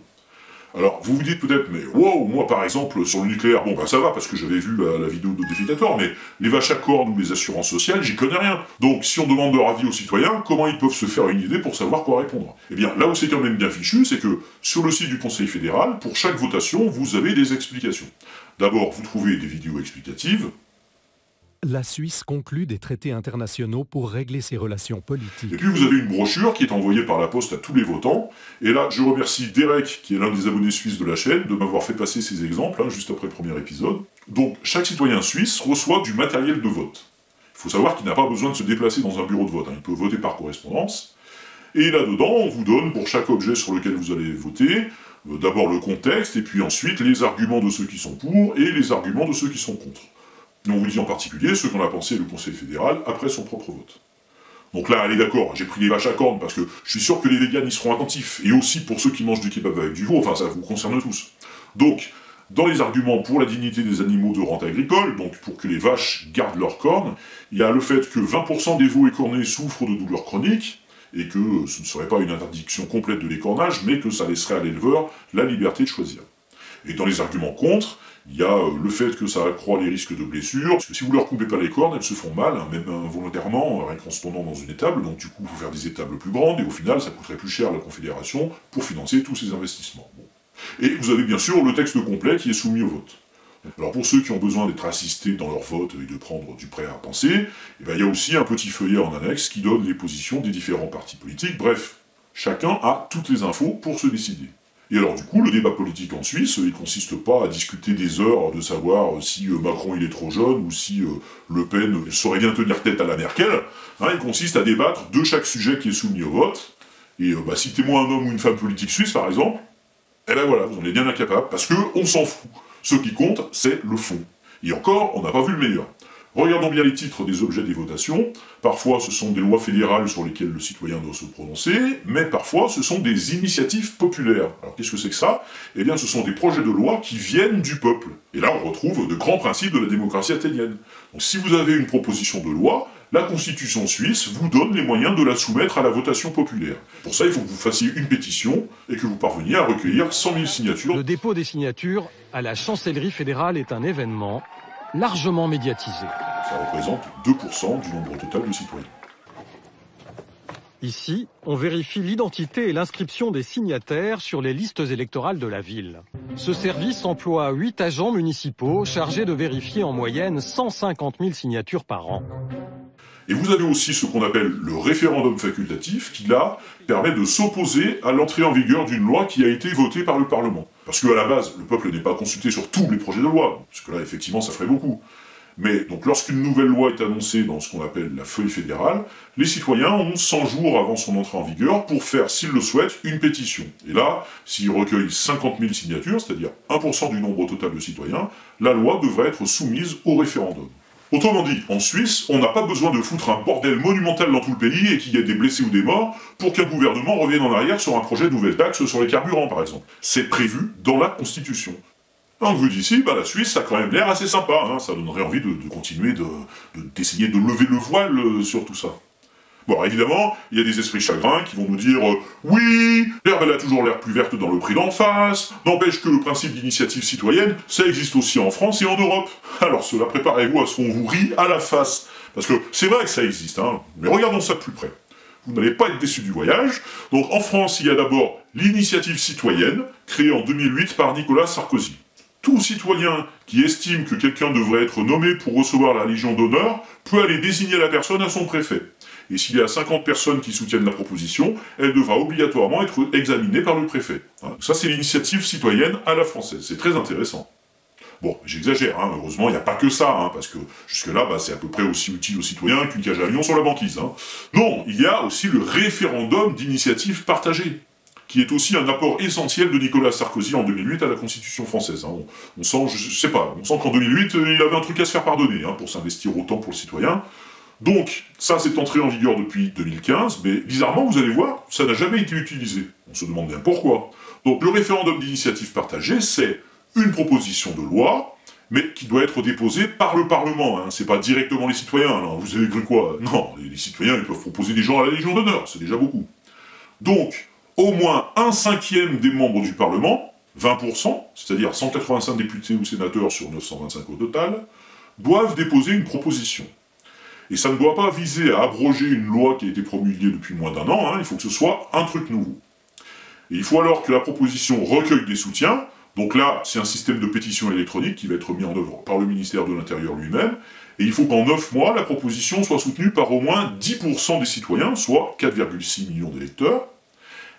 Alors, vous vous dites peut-être, mais wow, moi par exemple, sur le nucléaire, ça va, parce que j'avais vu la vidéo de Déficator, mais les vaches à cornes ou les assurances sociales, j'y connais rien. Donc, si on demande leur avis aux citoyens, comment ils peuvent se faire une idée pour savoir quoi répondre? Eh bien, là où c'est quand même bien fichu, c'est que, sur le site du Conseil fédéral, pour chaque votation, vous avez des explications. D'abord, vous trouvez des vidéos explicatives. La Suisse conclut des traités internationaux pour régler ses relations politiques. Et puis vous avez une brochure qui est envoyée par la poste à tous les votants. Et là, je remercie Derek, qui est l'un des abonnés suisses de la chaîne, de m'avoir fait passer ces exemples, juste après le premier épisode. Donc, chaque citoyen suisse reçoit du matériel de vote. Il faut savoir qu'il n'a pas besoin de se déplacer dans un bureau de vote. Il peut voter par correspondance. Et là-dedans, on vous donne, pour chaque objet sur lequel vous allez voter, d'abord le contexte, et puis ensuite les arguments de ceux qui sont pour, et les arguments de ceux qui sont contre. Et on vous dit en particulier ce qu'en a pensé le Conseil fédéral après son propre vote. Donc là, allez d'accord, j'ai pris les vaches à cornes parce que je suis sûr que les véganes y seront attentifs, et aussi pour ceux qui mangent du kebab avec du veau, ça vous concerne tous. Donc, dans les arguments pour la dignité des animaux de rente agricole, donc pour que les vaches gardent leurs cornes, il y a le fait que 20% des veaux écornés souffrent de douleurs chroniques, et que ce ne serait pas une interdiction complète de l'écornage, mais que ça laisserait à l'éleveur la liberté de choisir. Et dans les arguments contre, il y a le fait que ça accroît les risques de blessures, parce que si vous leur coupez pas les cornes, elles se font mal, même involontairement, rien qu'en se tendant dans une étable, donc du coup il faut faire des étables plus grandes, et au final ça coûterait plus cher à la Confédération pour financer tous ces investissements. Et vous avez bien sûr le texte complet qui est soumis au vote. Alors pour ceux qui ont besoin d'être assistés dans leur vote et de prendre du prêt à penser, il y a aussi un petit feuillet en annexe qui donne les positions des différents partis politiques, bref, chacun a toutes les infos pour se décider. Et alors du coup, le débat politique en Suisse, il consiste pas à discuter des heures de savoir si Macron il est trop jeune ou si Le Pen saurait bien tenir tête à la Merkel, il consiste à débattre de chaque sujet qui est soumis au vote, et citez-moi un homme ou une femme politique suisse par exemple, voilà, vous en êtes bien incapable, parce qu'on s'en fout. Ce qui compte, c'est le fond. Et encore, on n'a pas vu le meilleur. Regardons bien les titres des objets des votations. Parfois, ce sont des lois fédérales sur lesquelles le citoyen doit se prononcer, mais parfois, ce sont des initiatives populaires. Alors, qu'est-ce que c'est que ça? Eh bien, ce sont des projets de loi qui viennent du peuple. Et là, on retrouve de grands principes de la démocratie athénienne. Donc, si vous avez une proposition de loi, la Constitution suisse vous donne les moyens de la soumettre à la votation populaire. Pour ça, il faut que vous fassiez une pétition et que vous parveniez à recueillir 100 000 signatures. Le dépôt des signatures à la chancellerie fédérale est un événement largement médiatisé. Ça représente 2% du nombre total de citoyens. Ici, on vérifie l'identité et l'inscription des signataires sur les listes électorales de la ville. Ce service emploie 8 agents municipaux chargés de vérifier en moyenne 150 000 signatures par an. Et vous avez aussi ce qu'on appelle le référendum facultatif, qui là, permet de s'opposer à l'entrée en vigueur d'une loi qui a été votée par le Parlement. Parce qu'à la base, le peuple n'est pas consulté sur tous les projets de loi, parce que là, effectivement, ça ferait beaucoup. Mais donc lorsqu'une nouvelle loi est annoncée dans ce qu'on appelle la feuille fédérale, les citoyens ont 100 jours avant son entrée en vigueur pour faire, s'ils le souhaitent, une pétition. Et là, s'ils recueillent 50 000 signatures, c'est-à-dire 1% du nombre total de citoyens, la loi devrait être soumise au référendum. Autrement dit, en Suisse, on n'a pas besoin de foutre un bordel monumental dans tout le pays et qu'il y ait des blessés ou des morts pour qu'un gouvernement revienne en arrière sur un projet de nouvelle taxe sur les carburants, par exemple. C'est prévu dans la Constitution. Donc vu d'ici, la Suisse, ça a quand même l'air assez sympa, hein. Ça donnerait envie de continuer d'essayer de lever le voile sur tout ça. Bon, évidemment, il y a des esprits chagrins qui vont nous dire oui, l'herbe elle a toujours l'air plus verte dans le prix d'en face, n'empêche que le principe d'initiative citoyenne, ça existe aussi en France et en Europe. Alors cela, préparez-vous à ce qu'on vous rie à la face, parce que c'est vrai que ça existe, hein, mais regardons ça de plus près. Vous n'allez pas être déçus du voyage. Donc en France, il y a d'abord l'initiative citoyenne, créée en 2008 par Nicolas Sarkozy. Tout citoyen qui estime que quelqu'un devrait être nommé pour recevoir la Légion d'honneur peut aller désigner la personne à son préfet. Et s'il y a 50 personnes qui soutiennent la proposition, elle devra obligatoirement être examinée par le préfet. Ça, c'est l'initiative citoyenne à la française. C'est très intéressant. Bon, j'exagère, hein. Heureusement, il n'y a pas que ça, hein, parce que jusque-là, c'est à peu près aussi utile aux citoyens qu'une cage à lion sur la banquise. Hein. Non, il y a aussi le référendum d'initiative partagée, qui est aussi un apport essentiel de Nicolas Sarkozy en 2008 à la Constitution française. Hein. On sent, je sais pas, on sent qu'en 2008, il avait un truc à se faire pardonner, hein, pour s'investir autant pour le citoyen. Donc, ça c'est entré en vigueur depuis 2015, mais bizarrement, vous allez voir, ça n'a jamais été utilisé. On se demande bien pourquoi. Donc, le référendum d'initiative partagée, c'est une proposition de loi, mais qui doit être déposée par le Parlement. Hein. C'est pas directement les citoyens, alors vous avez cru quoi? Non, les citoyens, ils peuvent proposer des gens à la Légion d'honneur, c'est déjà beaucoup. Donc, au moins 1/5 des membres du Parlement, 20%, c'est-à-dire 185 députés ou sénateurs sur 925 au total, doivent déposer une proposition. Et ça ne doit pas viser à abroger une loi qui a été promulguée depuis moins d'1 an, hein, il faut que ce soit un truc nouveau. Et il faut alors que la proposition recueille des soutiens, donc là, c'est un système de pétition électronique qui va être mis en œuvre par le ministère de l'Intérieur lui-même, et il faut qu'en 9 mois, la proposition soit soutenue par au moins 10% des citoyens, soit 4,6 millions d'électeurs.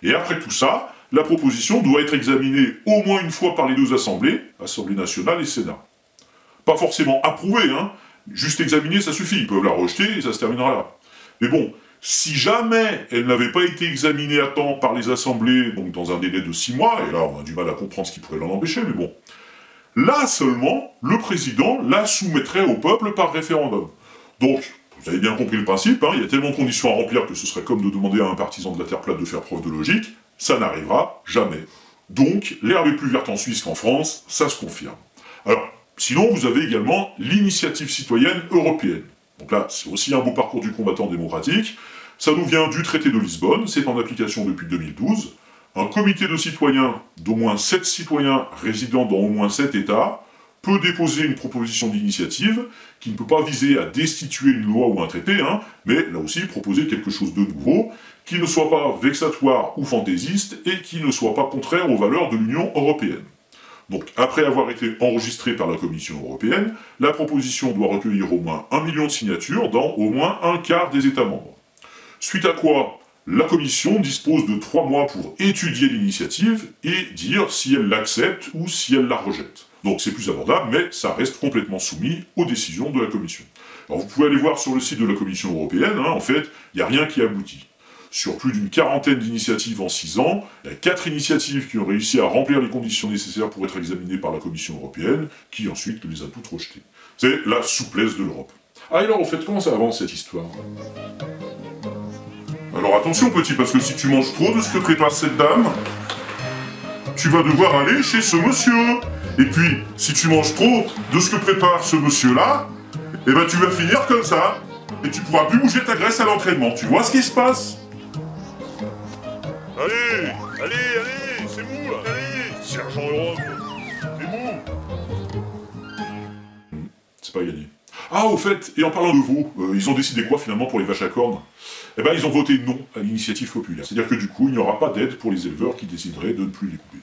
Et après tout ça, la proposition doit être examinée au moins une fois par les deux assemblées, Assemblée nationale et Sénat. Pas forcément approuvée, hein, juste examiner, ça suffit, ils peuvent la rejeter et ça se terminera là. Mais bon, si jamais elle n'avait pas été examinée à temps par les assemblées, donc dans un délai de 6 mois, et là on a du mal à comprendre ce qui pourrait l'en empêcher, mais bon, là seulement, le président la soumettrait au peuple par référendum. Donc, vous avez bien compris le principe, hein, il y a tellement de conditions à remplir que ce serait comme de demander à un partisan de la Terre plate de faire preuve de logique, ça n'arrivera jamais. Donc, l'herbe est plus verte en Suisse qu'en France, ça se confirme. Alors, sinon, vous avez également l'initiative citoyenne européenne. Donc là, c'est aussi un beau parcours du combattant démocratique. Ça nous vient du traité de Lisbonne, c'est en application depuis 2012. Un comité de citoyens d'au moins 7 citoyens résidant dans au moins 7 États peut déposer une proposition d'initiative qui ne peut pas viser à destituer une loi ou un traité, hein, mais là aussi proposer quelque chose de nouveau, qui ne soit pas vexatoire ou fantaisiste et qui ne soit pas contraire aux valeurs de l'Union européenne. Donc, après avoir été enregistrée par la Commission européenne, la proposition doit recueillir au moins 1 million de signatures dans au moins un quart des États membres. Suite à quoi, la Commission dispose de 3 mois pour étudier l'initiative et dire si elle l'accepte ou si elle la rejette. Donc c'est plus abordable, mais ça reste complètement soumis aux décisions de la Commission. Alors vous pouvez aller voir sur le site de la Commission européenne, hein, en fait, il n'y a rien qui aboutit. Sur plus d'une quarantaine d'initiatives en 6 ans, il y a 4 initiatives qui ont réussi à remplir les conditions nécessaires pour être examinées par la Commission européenne, qui ensuite les a toutes rejetées. C'est la souplesse de l'Europe. Ah, alors, en fait, comment ça avance cette histoire? Alors attention, petit, parce que si tu manges trop de ce que prépare cette dame, tu vas devoir aller chez ce monsieur. Et puis, si tu manges trop de ce que prépare ce monsieur-là, eh ben tu vas finir comme ça. Et tu pourras plus bouger ta graisse à l'entraînement. Tu vois ce qui se passe? Allez, c'est mou là, allez, sergent Europe, c'est mou. C'est pas gagné. Ah, au fait, et en parlant de veaux, ils ont décidé quoi finalement pour les vaches à cornes? Eh ben, ils ont voté non à l'initiative populaire. C'est-à-dire que du coup, il n'y aura pas d'aide pour les éleveurs qui décideraient de ne plus les couper.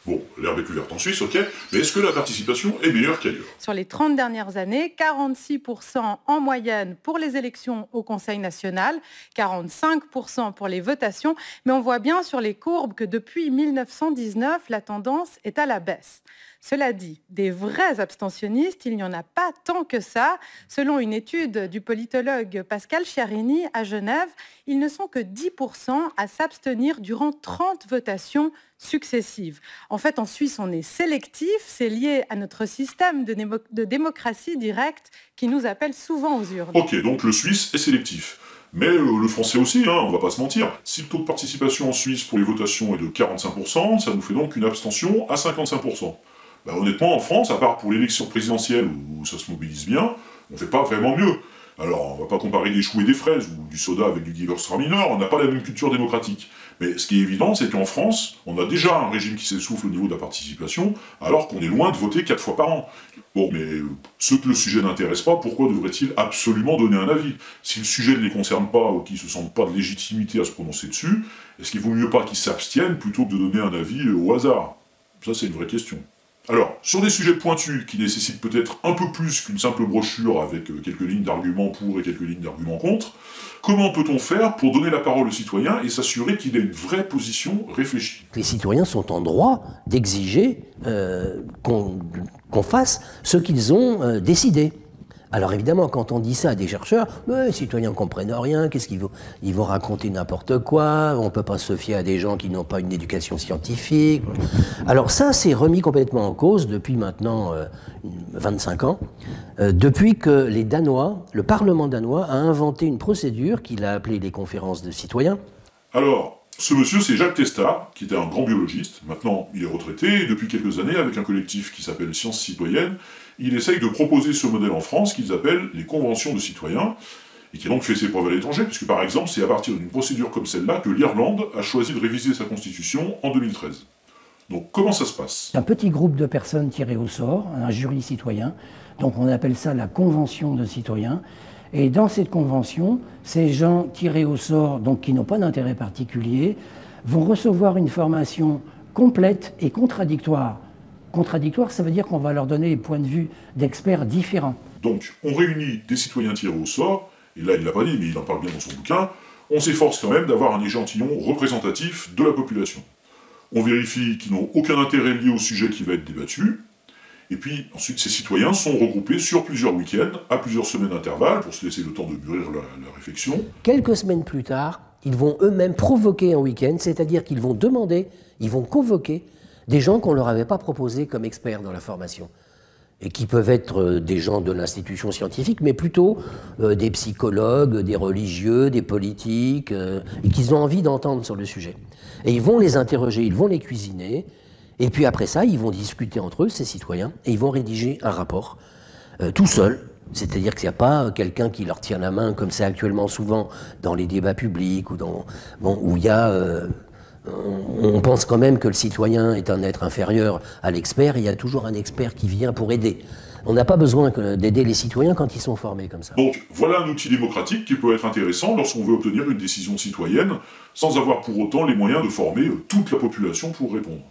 Bon, l'herbe est plus verte en Suisse, ok, mais est-ce que la participation est meilleure qu'ailleurs? Sur les 30 dernières années, 46% en moyenne pour les élections au Conseil national, 45% pour les votations, mais on voit bien sur les courbes que depuis 1919, la tendance est à la baisse. Cela dit, des vrais abstentionnistes, il n'y en a pas tant que ça. Selon une étude du politologue Pascal Chiarini à Genève, ils ne sont que 10% à s'abstenir durant 30 votations successives. En fait, en Suisse, on est sélectif. C'est lié à notre système de démocratie directe qui nous appelle souvent aux urnes. Ok, donc le Suisse est sélectif. Mais le français aussi, hein, on va pas se mentir. Si le taux de participation en Suisse pour les votations est de 45%, ça nous fait donc une abstention à 55%. Bah, honnêtement, en France, à part pour l'élection présidentielle où ça se mobilise bien, on fait pas vraiment mieux. Alors, on va pas comparer des choux et des fraises, ou du soda avec du Gewürztraminer, on n'a pas la même culture démocratique. Mais ce qui est évident, c'est qu'en France, on a déjà un régime qui s'essouffle au niveau de la participation, alors qu'on est loin de voter 4 fois par an. Bon, mais ceux que le sujet n'intéresse pas, pourquoi devraient-ils absolument donner un avis? Si le sujet ne les concerne pas, ou qu'ils ne se sentent pas de légitimité à se prononcer dessus, est-ce qu'il vaut mieux pas qu'ils s'abstiennent plutôt que de donner un avis au hasard? Ça, c'est une vraie question. Alors, sur des sujets pointus qui nécessitent peut-être un peu plus qu'une simple brochure avec quelques lignes d'arguments pour et quelques lignes d'arguments contre, comment peut-on faire pour donner la parole aux citoyens et s'assurer qu'il ait une vraie position réfléchie? Les citoyens sont en droit d'exiger qu'on fasse ce qu'ils ont décidé. Alors évidemment, quand on dit ça à des chercheurs, les citoyens ne comprennent rien, qu'est-ce qu'ils vont, ils vont raconter n'importe quoi, on ne peut pas se fier à des gens qui n'ont pas une éducation scientifique. Alors ça, c'est remis complètement en cause depuis maintenant 25 ans, depuis que les Danois, le Parlement danois, a inventé une procédure qu'il a appelée les conférences de citoyens. Alors, ce monsieur, c'est Jacques Testard, qui était un grand biologiste. Maintenant, il est retraité, et depuis quelques années, avec un collectif qui s'appelle Sciences Citoyennes, il essaye de proposer ce modèle en France qu'ils appellent les conventions de citoyens, et qui a donc fait ses preuves à l'étranger, puisque par exemple, c'est à partir d'une procédure comme celle-là que l'Irlande a choisi de réviser sa constitution en 2013. Donc comment ça se passe? Un petit groupe de personnes tirées au sort, un jury citoyen, donc on appelle ça la convention de citoyens, et dans cette convention, ces gens tirés au sort, donc qui n'ont pas d'intérêt particulier, vont recevoir une formation complète et contradictoire. Contradictoire, ça veut dire qu'on va leur donner des points de vue d'experts différents. Donc, on réunit des citoyens tirés au sort, et là il ne l'a pas dit, mais il en parle bien dans son bouquin, on s'efforce quand même d'avoir un échantillon représentatif de la population. On vérifie qu'ils n'ont aucun intérêt lié au sujet qui va être débattu, et puis ensuite ces citoyens sont regroupés sur plusieurs week-ends, à plusieurs semaines d'intervalle, pour se laisser le temps de mûrir la réflexion. Quelques semaines plus tard, ils vont eux-mêmes provoquer un week-end, c'est-à-dire qu'ils vont demander, ils vont convoquer des gens qu'on ne leur avait pas proposés comme experts dans la formation, et qui peuvent être des gens de l'institution scientifique, mais plutôt des psychologues, des religieux, des politiques, et qu'ils ont envie d'entendre sur le sujet. Et ils vont les interroger, ils vont les cuisiner, et puis après ça, ils vont discuter entre eux, ces citoyens, et ils vont rédiger un rapport, tout seuls. C'est-à-dire qu'il n'y a pas quelqu'un qui leur tient la main, comme c'est actuellement souvent dans les débats publics, ou où il y a... on pense quand même que le citoyen est un être inférieur à l'expert, et il y a toujours un expert qui vient pour aider. On n'a pas besoin d'aider les citoyens quand ils sont formés comme ça. Donc voilà un outil démocratique qui peut être intéressant lorsqu'on veut obtenir une décision citoyenne, sans avoir pour autant les moyens de former toute la population pour répondre.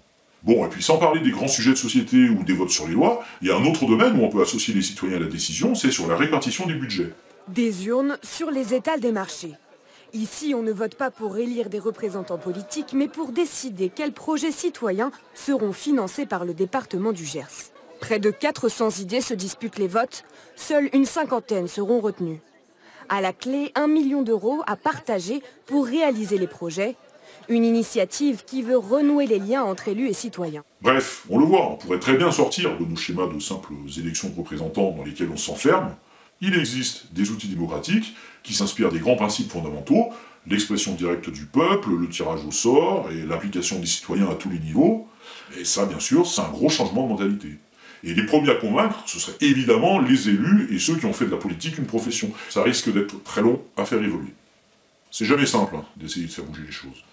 Bon, et puis sans parler des grands sujets de société ou des votes sur les lois, il y a un autre domaine où on peut associer les citoyens à la décision, c'est sur la répartition des budgets. Des urnes sur les étals des marchés. Ici, on ne vote pas pour élire des représentants politiques, mais pour décider quels projets citoyens seront financés par le département du Gers. Près de 400 idées se disputent les votes, seules une cinquantaine seront retenues. À la clé, 1 million d'euros à partager pour réaliser les projets. Une initiative qui veut renouer les liens entre élus et citoyens. Bref, on le voit, on pourrait très bien sortir de nos schémas de simples élections de représentants dans lesquels on s'enferme. Il existe des outils démocratiques qui s'inspirent des grands principes fondamentaux, l'expression directe du peuple, le tirage au sort et l'implication des citoyens à tous les niveaux. Et ça, bien sûr, c'est un gros changement de mentalité. Et les premiers à convaincre, ce seraient évidemment les élus et ceux qui ont fait de la politique une profession. Ça risque d'être très long à faire évoluer. C'est jamais simple d'essayer de faire bouger les choses.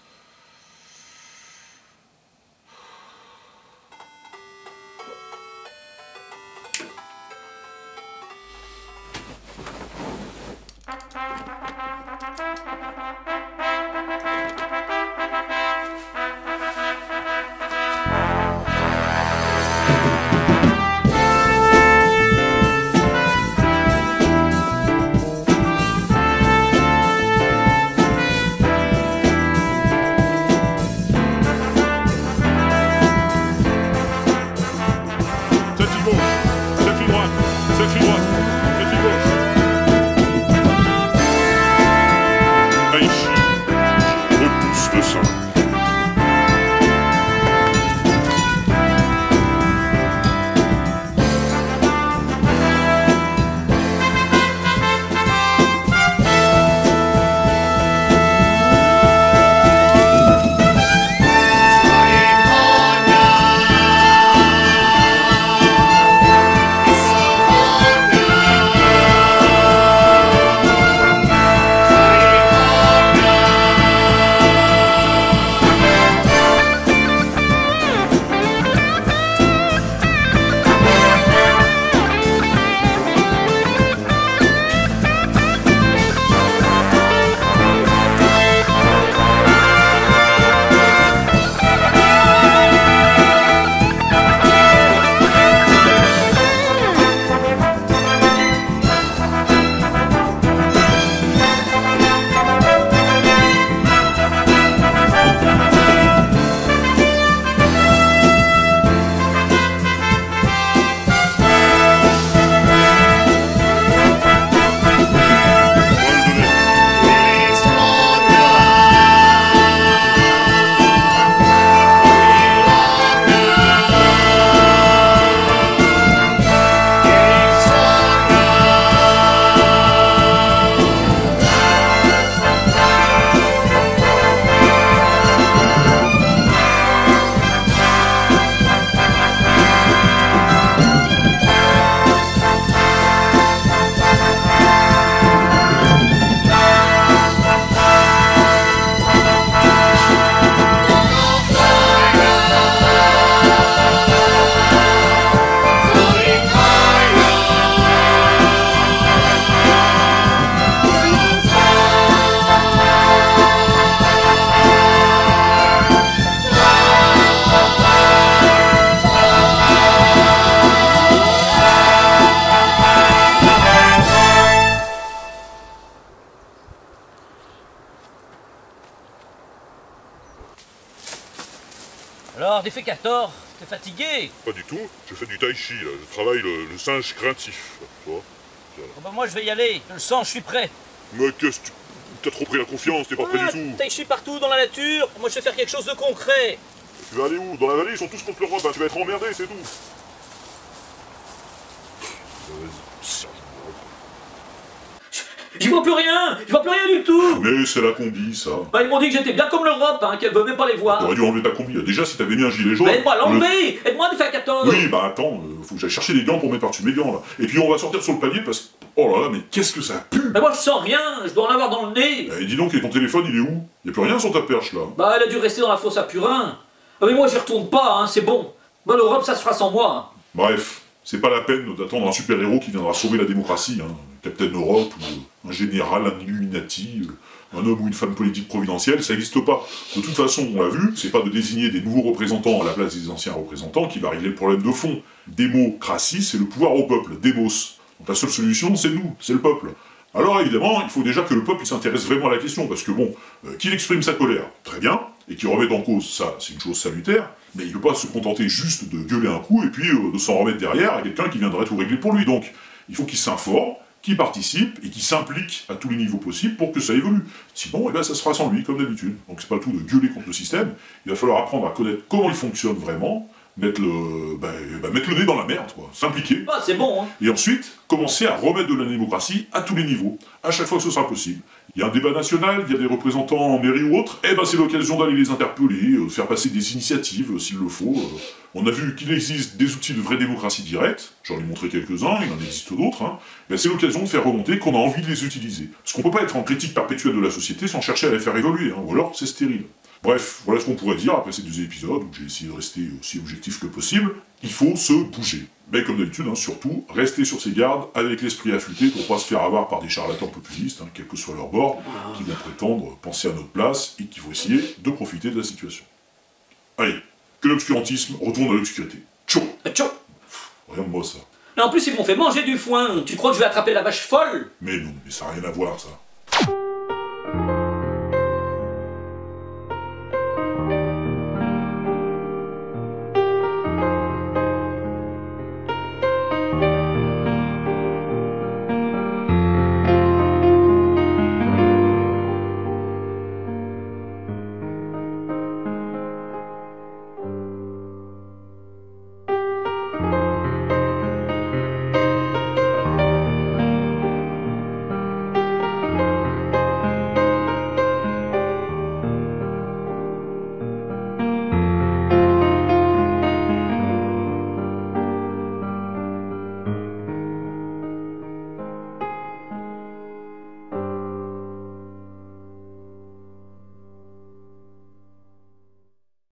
Alors, défécator, t'es fatigué? Pas du tout, je fais du tai chi, là. Je travaille le singe craintif, tu vois. Bon, bah, moi je vais y aller, je le sens, je suis prêt. Mais qu'est-ce que tu... T'as trop pris la confiance, t'es pas prêt du tout. Tai chi partout dans la nature, moi je vais faire quelque chose de concret. Tu vas aller où? Dans la vallée, ils sont tous contre l'Europe, hein. Tu vas être emmerdé, c'est tout. J'y vois plus rien, du tout. Mais c'est la combi, ça. Bah ils m'ont dit que j'étais bien comme l'Europe, hein, qu'elle veut même pas les voir. T'aurais dû enlever ta combi. Déjà, si t'avais mis un gilet jaune... Bah aide-moi à l'enlever, aide-moi défécator. Oui, bah attends, faut que j'aille chercher des gants pour mettre par-dessus mes gants, là. Et puis on va sortir sur le palier parce que... Oh là là, mais qu'est-ce que ça pue! Mais moi je sens rien, je dois en avoir dans le nez. Et dis donc, et ton téléphone, il est où? Y'a plus rien sur ta perche, là. Bah elle a dû rester dans la fosse à Purin. Ah mais moi j'y retourne pas, hein, c'est bon. Bah l'Europe ça se fera sans moi. Hein. Bref, c'est pas la peine d'attendre un super-héros qui viendra sauver la démocratie, hein. Captain Europe, ou un général, un Illuminati, un homme ou une femme politique providentielle, ça n'existe pas. De toute façon, on l'a vu, c'est pas de désigner des nouveaux représentants à la place des anciens représentants qui va régler le problème de fond. Démocratie, c'est le pouvoir au peuple, démos. Donc la seule solution, c'est nous, c'est le peuple. Alors évidemment, il faut déjà que le peuple s'intéresse vraiment à la question, parce que bon, qu'il exprime sa colère, très bien, et qu'il remette en cause, ça, c'est une chose salutaire, mais il ne peut pas se contenter juste de gueuler un coup et puis de s'en remettre derrière à quelqu'un qui viendrait tout régler pour lui. Donc, il faut qu'il s'informe, qu'il participe et qu'il s'implique à tous les niveaux possibles pour que ça évolue. Sinon, eh ben, ça se fera sans lui, comme d'habitude. Donc c'est pas le tout de gueuler contre le système, il va falloir apprendre à connaître comment il fonctionne vraiment, mettre le nez dans la merde, quoi, s'impliquer. Ah, c'est bon, hein. Et ensuite, commencer à remettre de la démocratie à tous les niveaux, à chaque fois que ce sera possible. Il y a un débat national, il y a des représentants en mairie ou autre, eh ben c'est l'occasion d'aller les interpeller, faire passer des initiatives s'il le faut. On a vu qu'il existe des outils de vraie démocratie directe, j'en ai montré quelques-uns, il en existe d'autres, hein. Ben, c'est l'occasion de faire remonter qu'on a envie de les utiliser. Parce qu'on peut pas être en critique perpétuelle de la société sans chercher à les faire évoluer, hein, ou alors c'est stérile. Bref, voilà ce qu'on pourrait dire après ces deux épisodes, où j'ai essayé de rester aussi objectif que possible. Il faut se bouger. Mais comme d'habitude, hein, surtout, rester sur ses gardes avec l'esprit affûté pour pas se faire avoir par des charlatans populistes, hein, quel que soit leur bord, qui vont prétendre penser à notre place et qui vont essayer de profiter de la situation. Allez, que l'obscurantisme retourne à l'obscurité. Tchou! Tchou! Rien de moi ça. Mais en plus ils m'ont fait manger du foin, tu crois que je vais attraper la vache folle? Mais non, mais ça n'a rien à voir ça.